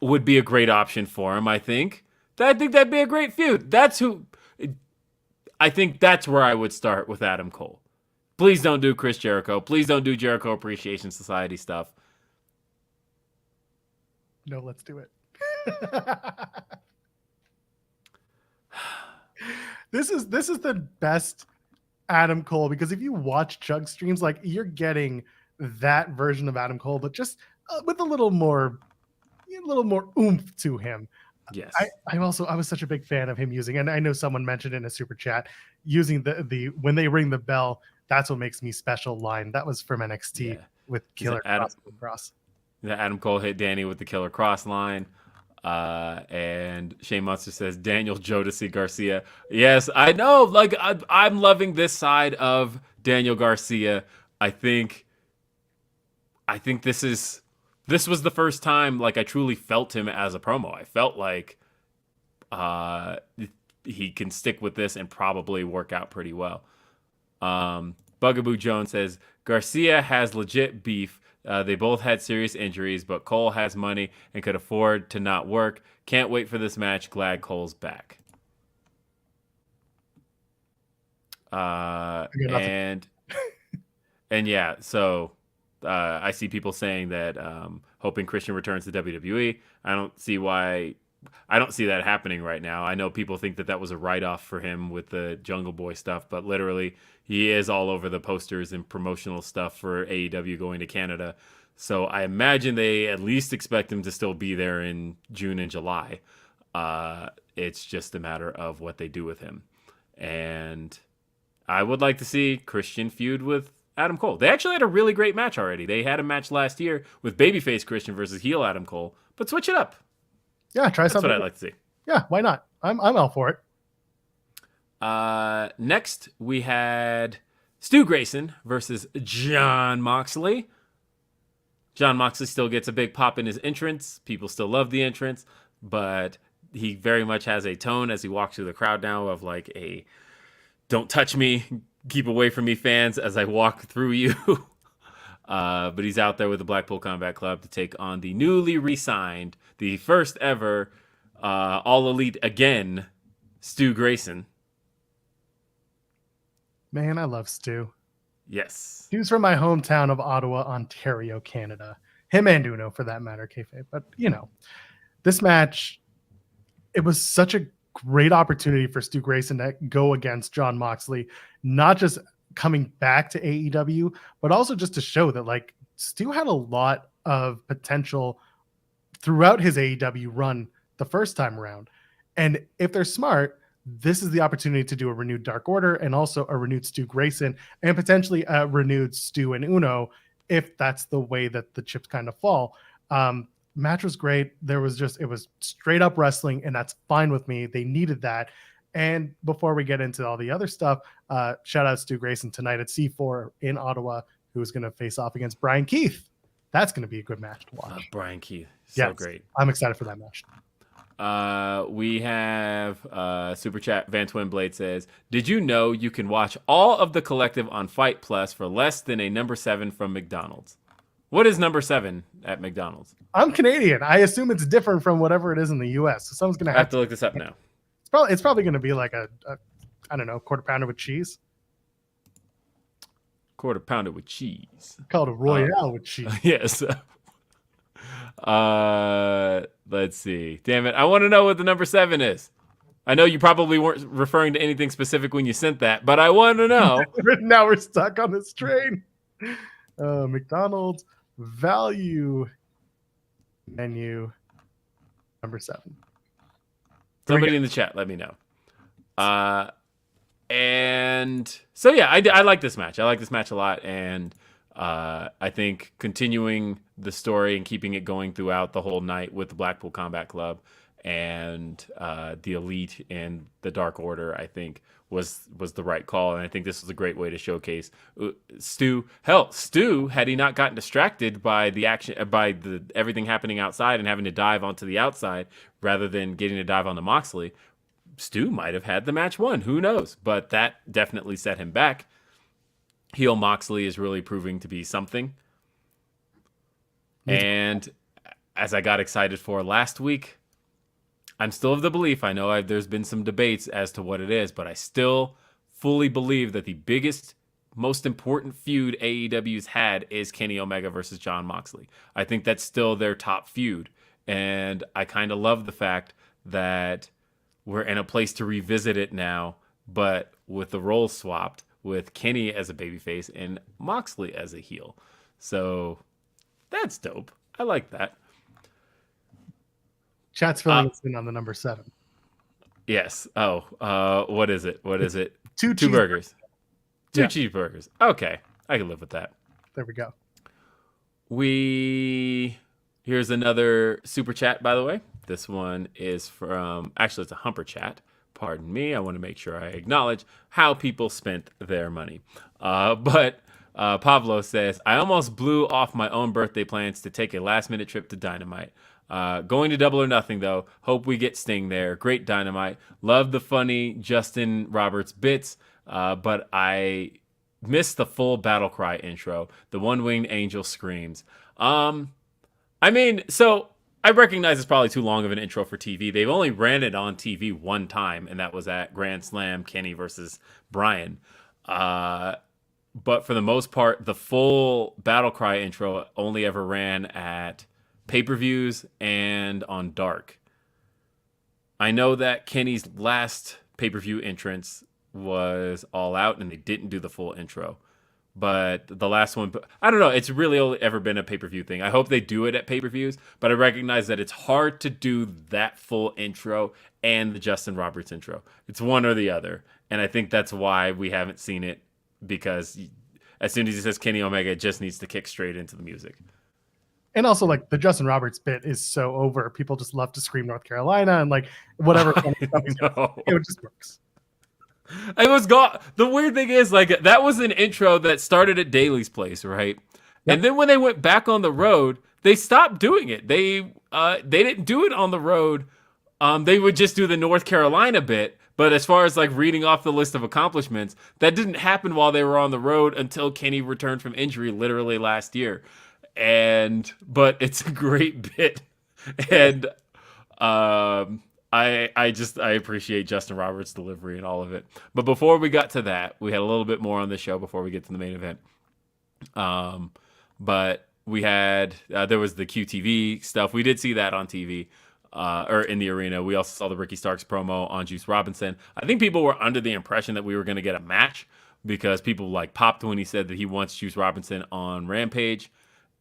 would be a great option for him, I think. I think that'd be a great feud. I think that's where I would start with Adam Cole. Please don't do Chris Jericho. Please don't do Jericho Appreciation Society stuff. No, let's do it. This is the best Adam Cole, because if you watch Chug streams, like, you're getting that version of Adam Cole, but just with a little more oomph to him. Yes. I was such a big fan of him using, and I know someone mentioned in a super chat, using the when they ring the bell, that's what makes me special line. That was from NXT with Killer Cross. Adam Cole hit Danny with the Killer Cross line. And Shane Munster says Daniel Jodeci Garcia. Yes, I know. Like, I'm loving this side of Daniel Garcia. I think this was the first time, like, I truly felt him as a promo. I felt like he can stick with this and probably work out pretty well. Bugaboo Jones says Garcia has legit beef. They both had serious injuries, but Cole has money and could afford to not work. Can't wait for this match. Glad Cole's back. And yeah, so I see people saying that hoping Christian returns to WWE. I don't see that happening right now. I know people think that was a write-off for him with the Jungle Boy stuff, but literally he is all over the posters and promotional stuff for AEW going to Canada. So I imagine they at least expect him to still be there in June and July. It's just a matter of what they do with him. And I would like to see Christian feud with Adam Cole. They actually had a really great match already. They had a match last year with babyface Christian versus heel Adam Cole, but switch it up. Yeah, try something. That's what I'd like to see. Yeah, why not? I'm all for it. Next, we had Stu Grayson versus Jon Moxley. Jon Moxley still gets a big pop in his entrance. People still love the entrance, but he very much has a tone as he walks through the crowd now of like a "don't touch me, keep away from me" fans as I walk through you. But he's out there with the Blackpool Combat Club to take on the newly re-signed, the first ever All Elite again, Stu Grayson. Man, I love Stu. Yes. Stu's from my hometown of Ottawa, Ontario, Canada. Him and Uno, for that matter, kayfabe. But, this match, it was such a great opportunity for Stu Grayson to go against Jon Moxley, not just coming back to AEW, but also just to show that, like, Stu had a lot of potential throughout his AEW run the first time around. And if they're smart, this is the opportunity to do a renewed Dark Order and also a renewed Stu Grayson and potentially a renewed Stu and Uno, if that's the way that the chips kind of fall. Match was great. It was straight up wrestling, and that's fine with me. They needed that. And before we get into all the other stuff, shout out Stu Grayson tonight at C4 in Ottawa, who's going to face off against Brian Keith. That's going to be a good match to watch. Brian Keith. So great. I'm excited for that match. We have Super Chat. Van Twin Blade says, did you know you can watch all of the collective on Fight Plus for less than a number 7 from McDonald's? What is number 7 at McDonald's? I'm Canadian. I assume it's different from whatever it is in the US. So someone's going to have to look this up now. It's probably going to be like a I don't know, quarter pounder with cheese. Quarter pounder with cheese. Called a Royale with cheese. Yes. Let's see. Damn it. I want to know what the number 7 is. I know you probably weren't referring to anything specific when you sent that, but I want to know. Now we're stuck on this train. McDonald's value menu number 7. Somebody in the chat, let me know. And so, yeah, I like this match. I like this match a lot. And I think continuing the story and keeping it going throughout the whole night with the Blackpool Combat Club and the Elite and the Dark Order, I think was the right call. And I think this was a great way to showcase Stu. Hell, Stu, had he not gotten distracted by the action, by the everything happening outside and having to dive onto the outside rather than getting to dive on the Moxley, Stu might have had the match won. Who knows? But that definitely set him back. Heel Moxley is really proving to be something. And as I got excited for last week, I'm still of the belief, I know there's been some debates as to what it is, but I still fully believe that the biggest, most important feud AEW's had is Kenny Omega versus Jon Moxley. I think that's still their top feud. And I kind of love the fact that we're in a place to revisit it now, but with the roles swapped, with Kenny as a babyface and Moxley as a heel. So that's dope. I like that. Chat's filling us in on the number 7. Yes. Oh, what is it? What is it? Two burgers. Two Yeah. cheeseburgers. Okay. I can live with that. There we go. Here's another super chat, by the way. This one is from, actually, it's a Humper chat. Pardon me. I want to make sure I acknowledge how people spent their money. But Pablo says, I almost blew off my own birthday plans to take a last-minute trip to Dynamite. Going to Double or Nothing, though. Hope we get Sting there. Great Dynamite. Love the funny Justin Roberts bits, but I missed the full Battle Cry intro. The One-Winged Angel screams. I mean, so I recognize it's probably too long of an intro for TV. They've only ran it on TV one time, and that was at Grand Slam, Kenny versus Bryan. But for the most part, the full Battle Cry intro only ever ran at pay-per-views and on Dark. I know that Kenny's last pay-per-view entrance was All Out, and they didn't do the full intro. But the last one, I don't know. It's really only ever been a pay-per-view thing. I hope they do it at pay-per-views, but I recognize that it's hard to do that full intro and the Justin Roberts intro. It's one or the other. And I think that's why we haven't seen it, because as soon as he says Kenny Omega, it just needs to kick straight into the music. And also, like, the Justin Roberts bit is so over. People just love to scream North Carolina and, like, whatever. It just works. It was the weird thing is, like, that was an intro that started at Daly's place, right? Yep. And then when they went back on the road, they stopped doing it. They didn't do it on the road. They would just do the North Carolina bit. But as far as, like, reading off the list of accomplishments, that didn't happen while they were on the road until Kenny returned from injury literally last year. But it's a great bit. And I appreciate Justin Roberts' delivery and all of it. But before we got to that, we had a little bit more on the show before we get to the main event. But we had there was the QTV stuff. We did see that on TV or in the arena. We also saw the Ricky Starks promo on Juice Robinson. I think people were under the impression that we were going to get a match because people like popped when he said that he wants Juice Robinson on Rampage.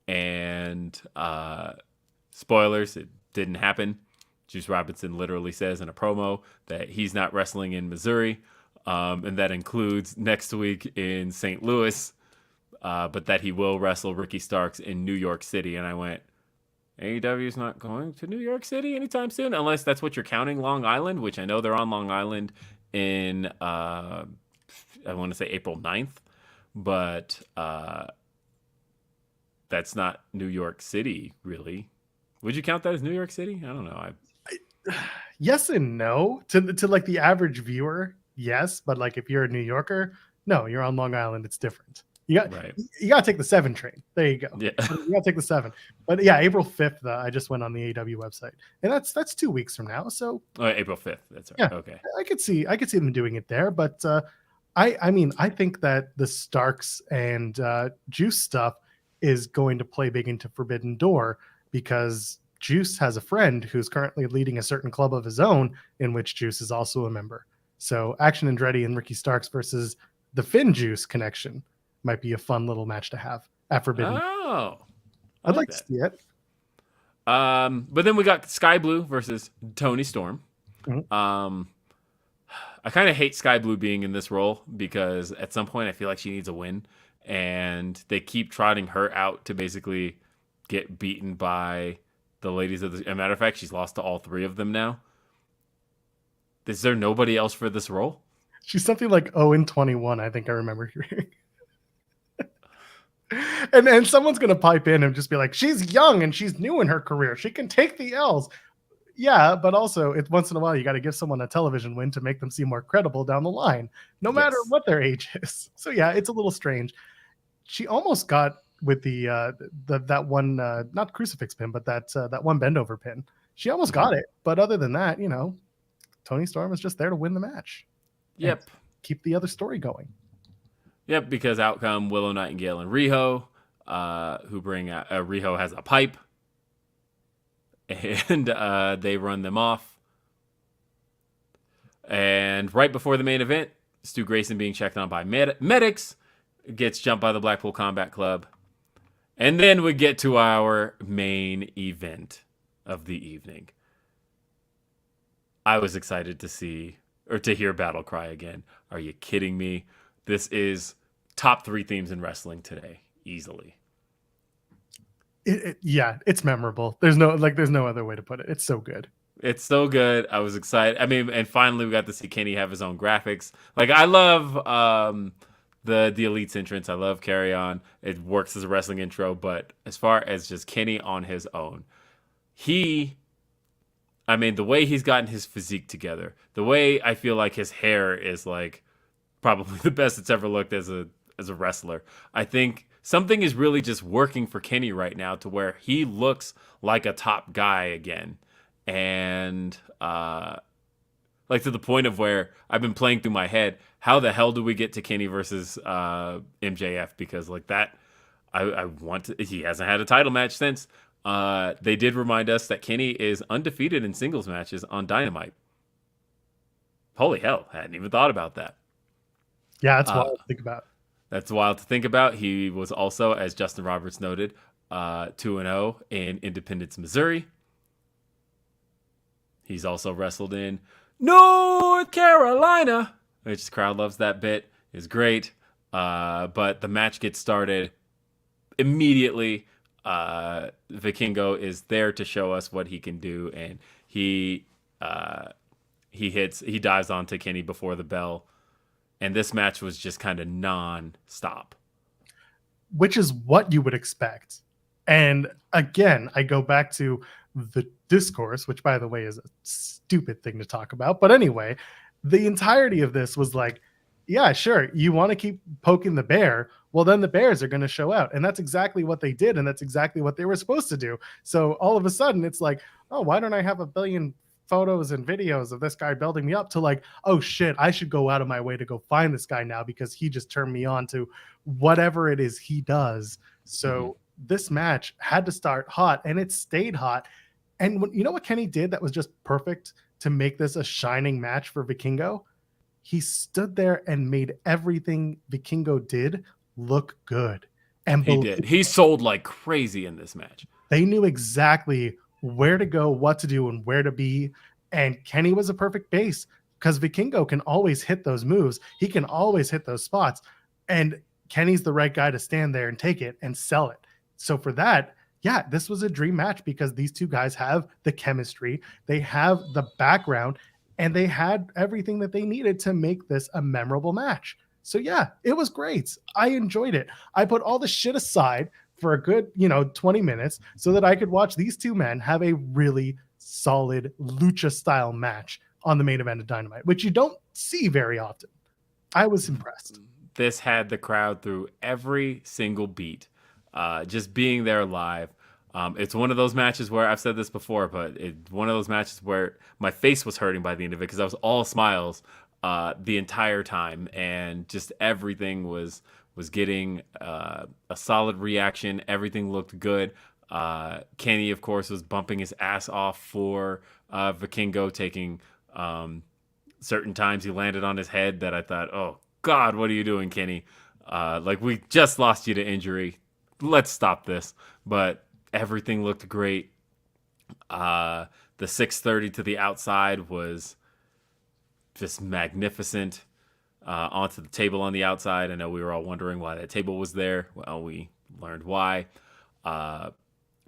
And spoilers, it didn't happen. Juice Robinson literally says in a promo that he's not wrestling in Missouri, and that includes next week in St. Louis, but that he will wrestle Ricky Starks in New York City. And I went, AEW is not going to New York City anytime soon, unless that's what you're counting Long Island, which I know they're on Long Island in, I want to say April 9th, but that's not New York City, really. Would you count that as New York City? I don't know. Yes and no. To like the average viewer, yes. But like if you're a New Yorker, no, you're on Long Island. It's different. You got to take the 7 train. There you go. Yeah. You got to take the 7. But yeah, April 5th, I just went on the AEW website. And that's 2 weeks from now. So April 5th. That's right. Yeah, okay. I could see them doing it there, but I mean, I think that the Starks and Juice stuff is going to play big into Forbidden Door. because Juice has a friend who's currently leading a certain club of his own in which Juice is also a member. So Action Andretti and Ricky Starks versus the Finn Juice connection might be a fun little match to have at Forbidden. Oh, I'd like to see it. But then we got Sky Blue versus Tony Storm. Mhm. I kind of hate Sky Blue being in this role because at some point I feel like she needs a win, and they keep trotting her out to basically get beaten by the ladies of the. As a matter of fact, she's lost to all three of them now. Is there nobody else for this role? She's something like 0-21, I think I remember hearing. and someone's going to pipe in and just be like, she's young and she's new in her career. She can take the L's. Yeah, but also it's once in a while you got to give someone a television win to make them seem more credible down the line, no matter what their age is. So yeah, it's a little strange. She almost got with that one not crucifix pin, but that one bend over pin. She almost got it, but other than that, Tony Storm is just there to win the match. Yep. Keep the other story going. Yep, because out come Willow Nightingale and Riho, who bring out Riho has a pipe, and they run them off. And right before the main event, Stu Grayson being checked on by medics gets jumped by the Blackpool Combat Club. And then we get to our main event of the evening. I was excited to see or to hear Battle Cry again. Are you kidding me? This is top 3 themes in wrestling today, easily. Yeah, it's memorable. There's no other way to put it. It's so good. It's so good. I was excited. I mean, and finally we got to see Kenny have his own graphics. Like, I love the Elite's entrance. I love Carry On. It works as a wrestling intro, but as far as just Kenny on his own, the way he's gotten his physique together, the way I feel like his hair is like probably the best it's ever looked as a wrestler. I think something is really just working for Kenny right now to where he looks like a top guy again. And like to the point of where I've been playing through my head, how the hell do we get to Kenny versus MJF? Because like that, he hasn't had a title match since. They did remind us that Kenny is undefeated in singles matches on Dynamite. Holy hell, hadn't even thought about that. Yeah, that's wild to think about. That's wild to think about. He was also, as Justin Roberts noted, 2-0 in Independence, Missouri. He's also wrestled in North Carolina, which the crowd loves that bit. Is great. But the match gets started immediately. Vikingo is there to show us what he can do, and he dives onto Kenny before the bell. And this match was just kind of non-stop. Which is what you would expect. And again, I go back to the discourse, which by the way is a stupid thing to talk about. But anyway, the entirety of this was like, yeah, sure, you want to keep poking the bear. Well, then the bears are going to show out. And that's exactly what they did. And that's exactly what they were supposed to do. So all of a sudden it's like, oh, why don't I have a billion photos and videos of this guy building me up to like, oh shit, I should go out of my way to go find this guy now because he just turned me on to whatever it is he does. So this match had to start hot, and it stayed hot. And you know what Kenny did that was just perfect to make this a shining match for Vikingo? He stood there and made everything Vikingo did look good. And he did. He sold like crazy in this match. They knew exactly where to go, what to do, and where to be. And Kenny was a perfect base because Vikingo can always hit those moves. He can always hit those spots. And Kenny's the right guy to stand there and take it and sell it. So for that, yeah, this was a dream match because these two guys have the chemistry, they have the background, and they had everything that they needed to make this a memorable match. So yeah, it was great. I enjoyed it. I put all the shit aside for a good, 20 minutes so that I could watch these two men have a really solid lucha style match on the main event of Dynamite, which you don't see very often. I was impressed. This had the crowd through every single beat. Just being there live. It's one of those matches where I've said this before, but it's one of those matches where my face was hurting by the end of it because I was all smiles the entire time, and just everything was getting a solid reaction. Everything looked good. Kenny, of course, was bumping his ass off for Vikingo, taking certain times he landed on his head that I thought, oh, God, what are you doing, Kenny? Like, we just lost you to injury. Let's stop this. But everything looked great. The 630 to the outside was just magnificent. Onto the table on the outside. I know we were all wondering why that table was there. Well, we learned why. But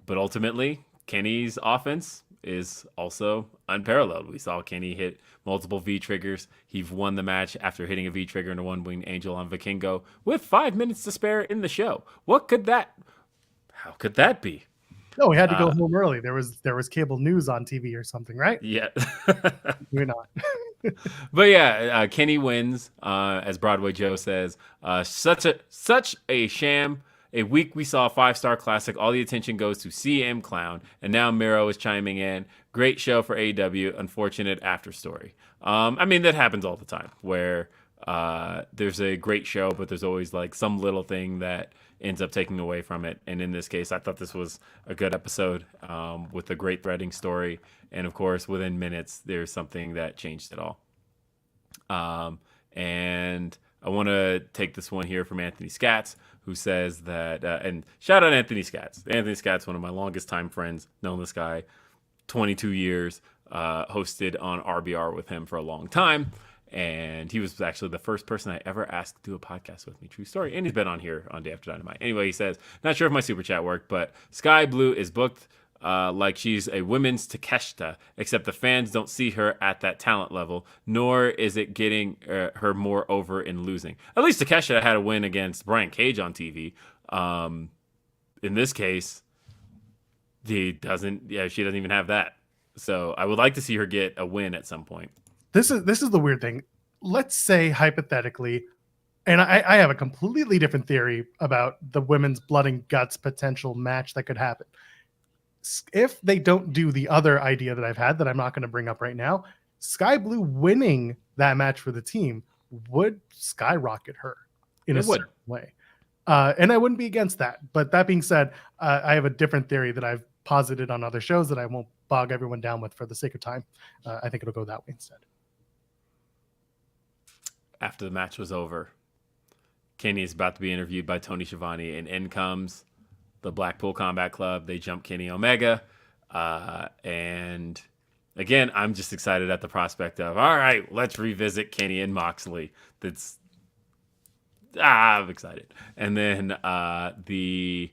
ultimately, Kenny's offense is also unparalleled. We saw Kenny hit multiple V-triggers. He won the match after hitting a V-trigger and a one-winged angel on Vikingo with 5 minutes to spare in the show. How could that be? No, we had to go home early. There was cable news on TV or something, right? Yeah. We're not. But yeah, Kenny wins, as Broadway Joe says. Such a sham. A week we saw a 5-star classic. All the attention goes to CM Clown, and now Miro is chiming in. Great show for AEW. Unfortunate after story. I mean, that happens all the time, where there's a great show, but there's always like some little thing that ends up taking away from it. And in this case, I thought this was a good episode with a great threading story. And of course, within minutes, there's something that changed it all. And I want to take this one here from Anthony Scatz, who says that, and shout out Anthony Scatz. Anthony Scatz, one of my longest time friends, known this guy 22 years, hosted on RBR with him for a long time. And he was actually the first person I ever asked to do a podcast with me. True story. And he's been on here on Day After Dynamite. Anyway, he says, not sure if my super chat worked, but Sky Blue is booked like she's a women's Takeshita, except the fans don't see her at that talent level, nor is it getting her more over in losing. At least Takeshita had a win against Brian Cage on TV. In this case, she doesn't even have that. So I would like to see her get a win at some point. This is the weird thing. Let's say hypothetically, and I have a completely different theory about the women's blood and guts potential match that could happen. If they don't do the other idea that I've had that I'm not going to bring up right now, Sky Blue winning that match for the team would skyrocket her in a certain way. And I wouldn't be against that. But that being said, I have a different theory that I've posited on other shows that I won't bog everyone down with for the sake of time. I think it'll go that way instead. After the match was over, Kenny is about to be interviewed by Tony Schiavone, and in comes the Blackpool Combat Club. They jump Kenny Omega. And again, I'm just excited at the prospect of, all right, let's revisit Kenny and Moxley. I'm excited. And then the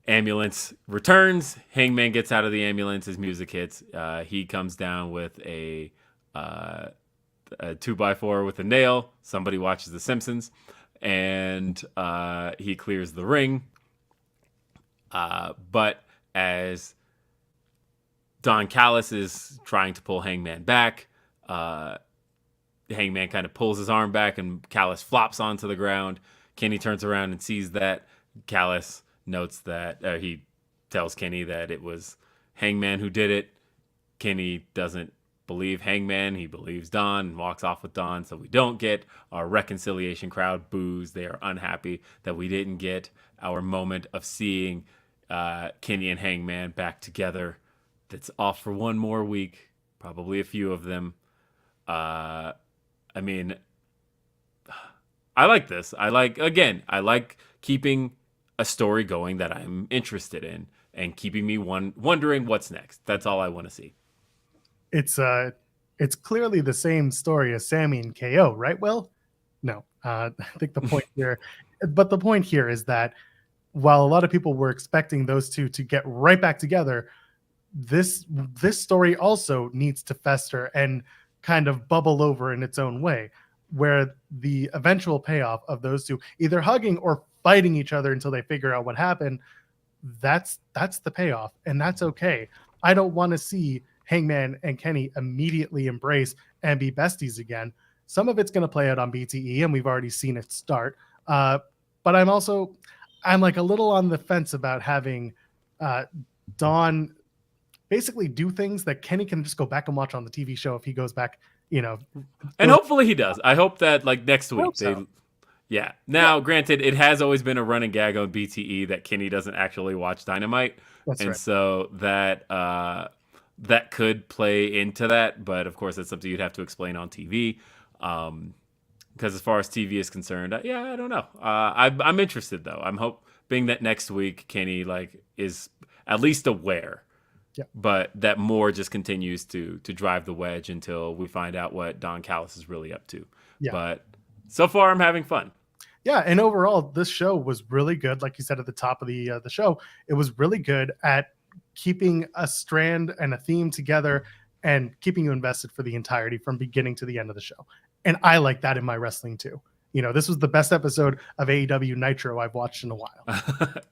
ambulance returns. Hangman gets out of the ambulance. His music hits. He comes down with a 2x4 with a nail. Somebody watches The Simpsons. And he clears the ring. But as Don Callis is trying to pull Hangman back, Hangman kind of pulls his arm back and Callis flops onto the ground. Kenny turns around and sees that. Callis notes that he tells Kenny that it was Hangman who did it. Kenny doesn't believe Hangman. He believes Don and walks off with Don. So we don't get our reconciliation. Crowd boos. They are unhappy that we didn't get our moment of seeing Kenny and Hangman back together. That's off for one more week. Probably a few of them. I mean, I like this. I like keeping a story going that I'm interested in and keeping me wondering what's next. That's all I want to see. It's clearly the same story as Sammy and KO, right? Well, no, I think the point here is that while a lot of people were expecting those two to get right back together, this story also needs to fester and kind of bubble over in its own way, where the eventual payoff of those two either hugging or fighting each other until they figure out what happened, that's the payoff, and that's okay. I don't want to see Hangman and Kenny immediately embrace and be besties again. Some of it's going to play out on BTE, and we've already seen it start. But I'm like a little on the fence about having Don basically do things that Kenny can just go back and watch on the TV show if he goes back, And hopefully he does. I hope that like next week Yeah. Now, granted, it has always been a running gag on BTE that Kenny doesn't actually watch Dynamite, That's and right. so that could play into that. But of course, that's something you'd have to explain on TV. Because as far as TV is concerned, I don't know. I'm interested though. I'm hoping that next week Kenny is at least aware. Yeah. But that more just continues to drive the wedge until we find out what Don Callis is really up to. Yeah. But so far, I'm having fun. Yeah, and overall, this show was really good. Like you said at the top of the show, it was really good at keeping a strand and a theme together and keeping you invested for the entirety from beginning to the end of the show. And I like that in my wrestling too. This was the best episode of AEW Nitro I've watched in a while.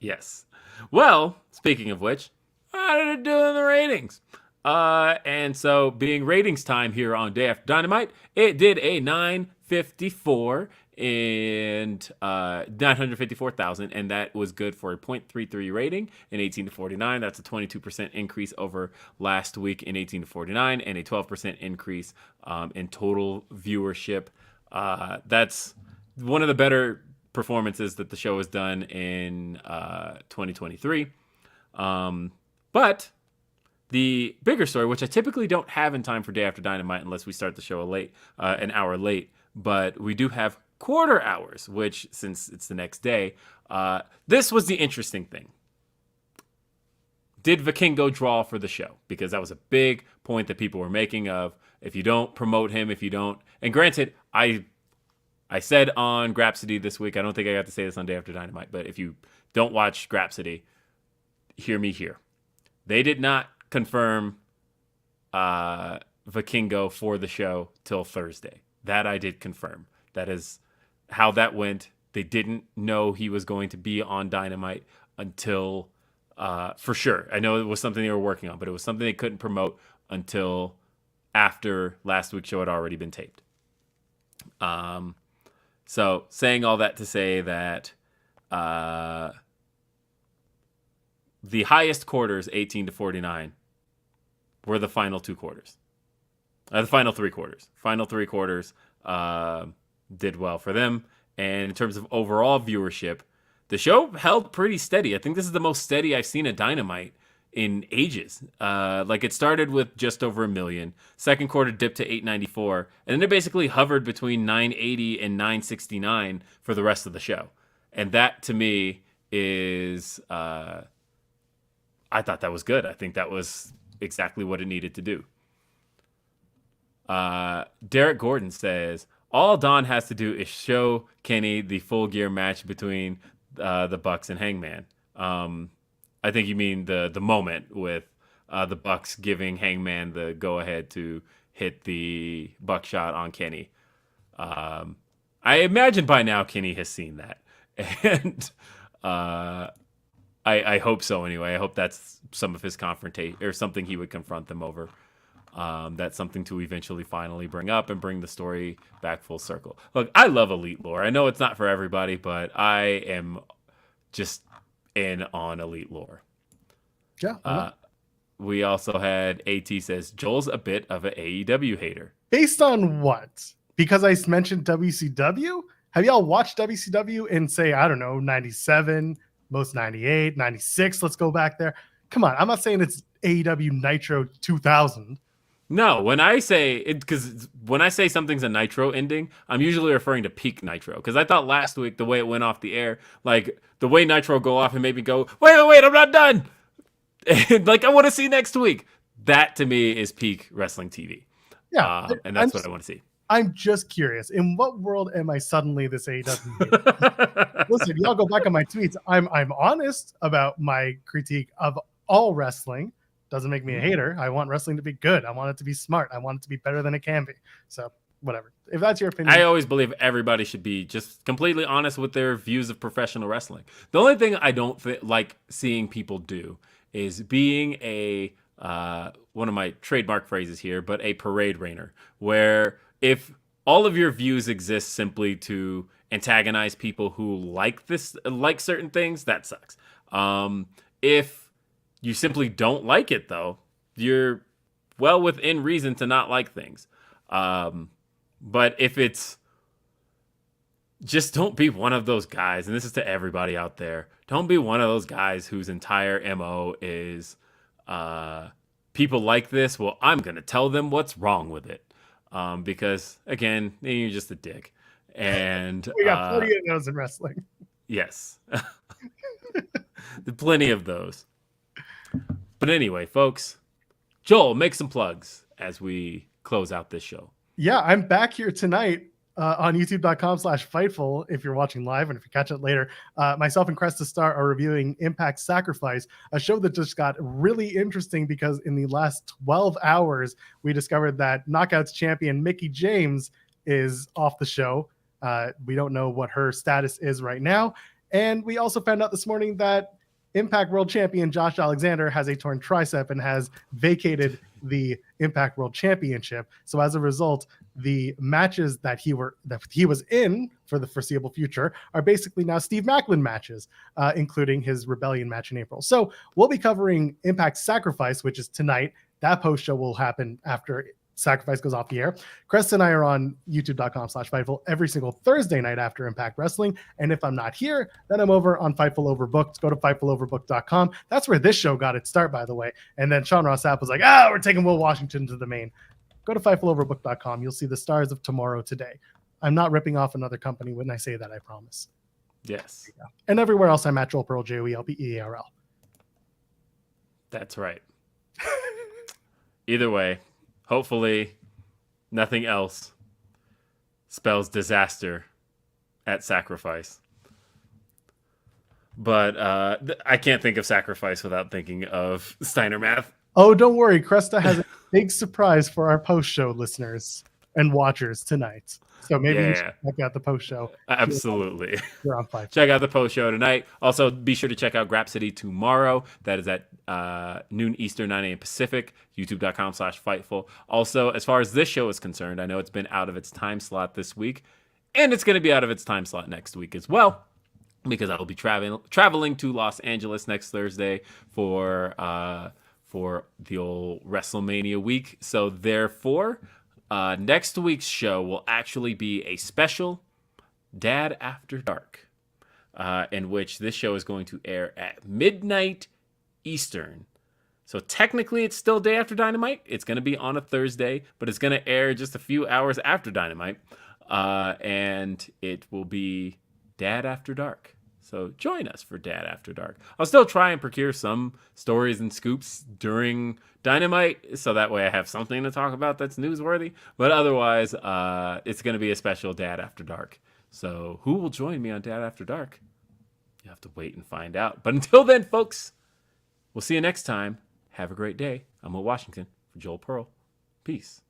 Yes. Well, speaking of which, how did it do in the ratings? And so being ratings time here on Day After Dynamite, it did a 954 and 954,000, and that was good for a 0.33 rating in 18 to 49. That's a 22% increase over last week in 18 to 49, and a 12% increase in total viewership. That's one of the better performances that the show has done in 2023. But the bigger story, which I typically don't have in time for Day After Dynamite unless we start the show an hour late, but we do have quarter hours, which since it's the next day, this was the interesting thing. Did Vikingo draw for the show? Because that was a big point that people were making of if you don't promote him, if you don't, and granted, I said on Grapsody this week, I don't think I got to say this on Day After Dynamite, but if you don't watch Grapsody, hear me here. They did not confirm Vikingo for the show till Thursday. That I did confirm. That is how that went. They didn't know he was going to be on Dynamite until, for sure. I know it was something they were working on, but it was something they couldn't promote until after last week's show had already been taped. So saying all that to say that the highest quarters, 18 to 49, were the final two quarters. The final three quarters. Final three quarters did well for them. And in terms of overall viewership, the show held pretty steady. I think this is the most steady I've seen a Dynamite in ages. It started with just over 1 million. Second quarter dipped to 894. And then it basically hovered between 980 and 969 for the rest of the show. And that, to me, is... I thought that was good. I think that was exactly what it needed to do. Derek Gordon says, all Don has to do is show Kenny the Full Gear match between the Bucks and Hangman. I think you mean the moment with the Bucks giving Hangman the go-ahead to hit the buckshot on Kenny. I imagine by now Kenny has seen that. And I hope so anyway. I hope that's some of his confrontation or something he would confront them over. That's something to eventually finally bring up and bring the story back full circle. Look, I love Elite lore. I know it's not for everybody, but I am just in on Elite lore. Yeah. We also had AT says, Joel's a bit of an AEW hater. Based on what? Because I mentioned WCW? Have y'all watched WCW in, say, I don't know, 97, most 98, 96? Let's go back there. Come on. I'm not saying it's AEW Nitro 2000. No, when I say it, because when I say something's a Nitro ending, I'm usually referring to peak Nitro. Because I thought last week, the way it went off the air, like the way Nitro go off and made me go, wait, I'm not done. And, I want to see next week. That to me is peak wrestling TV. Yeah. And that's what I want to see. I'm just curious. In what world am I suddenly this AEW? Listen, y'all go back on my tweets. I'm honest about my critique of all wrestling. Doesn't make me a hater. I want wrestling to be good. I want it to be smart. I want it to be better than it can be. So whatever. If that's your opinion. I always believe everybody should be just completely honest with their views of professional wrestling. The only thing I don't like seeing people do is being a, one of my trademark phrases here, but a parade rainer, where if all of your views exist simply to antagonize people who like certain things, that sucks. If you simply don't like it, though, you're well within reason to not like things. But if it's just don't be one of those guys, and this is to everybody out there, don't be one of those guys whose entire MO is people like this. Well, I'm going to tell them what's wrong with it. Because, again, you're just a dick. And We got plenty of those in wrestling. Yes. Plenty of those. But anyway, folks, Joel, make some plugs as we close out this show. Yeah, I'm back here tonight on youtube.com/Fightful if you're watching live, and if you catch it later. Myself and Cresta Star are reviewing Impact Sacrifice, a show that just got really interesting because in the last 12 hours, we discovered that Knockouts champion Mickie James is off the show. We don't know what her status is right now. And we also found out this morning that Impact World Champion Josh Alexander has a torn tricep and has vacated the Impact World Championship. So as a result, the matches that he was in for the foreseeable future are basically now Steve Maclin matches, including his Rebellion match in April. So we'll be covering Impact Sacrifice, which is tonight. That post show will happen after Sacrifice goes off the air. Crest and I are on youtube.com/Fightful every single Thursday night after Impact Wrestling. And if I'm not here, then I'm over on Fightful Overbooked. Go to FightfulOverbooked.com. That's where this show got its start, by the way. And then Sean Ross Sapp was like, we're taking Will Washington to the main. Go to FightfulOverbooked.com. You'll see the stars of tomorrow today. I'm not ripping off another company when I say that, I promise. Yes. And everywhere else, I'm at Joel Pearl, JoelPearl. That's right. Either way, hopefully nothing else spells disaster at Sacrifice. But I can't think of Sacrifice without thinking of Steiner Math. Oh, don't worry. Cresta has a big surprise for our post-show listeners and watchers tonight. So maybe you should check out the post-show. Absolutely. You're on Five. Check out the post-show tonight. Also, be sure to check out Grap City tomorrow. That is at noon Eastern, 9 a.m. Pacific, youtube.com/Fightful. Also, as far as this show is concerned, I know it's been out of its time slot this week, and it's going to be out of its time slot next week as well, because I will be traveling to Los Angeles next Thursday for the old WrestleMania week. So therefore, next week's show will actually be a special Dad After Dark, in which this show is going to air at midnight Eastern. So technically it's still day after Dynamite. It's going to be on a Thursday, but it's going to air just a few hours after Dynamite. And it will be Dad After Dark. So join us for Dad After Dark. I'll still try and procure some stories and scoops during Dynamite, so that way I have something to talk about that's newsworthy. But otherwise, it's going to be a special Dad After Dark. So who will join me on Dad After Dark? You have to wait and find out. But until then, folks, we'll see you next time. Have a great day. I'm Will Washington for Joel Pearl. Peace.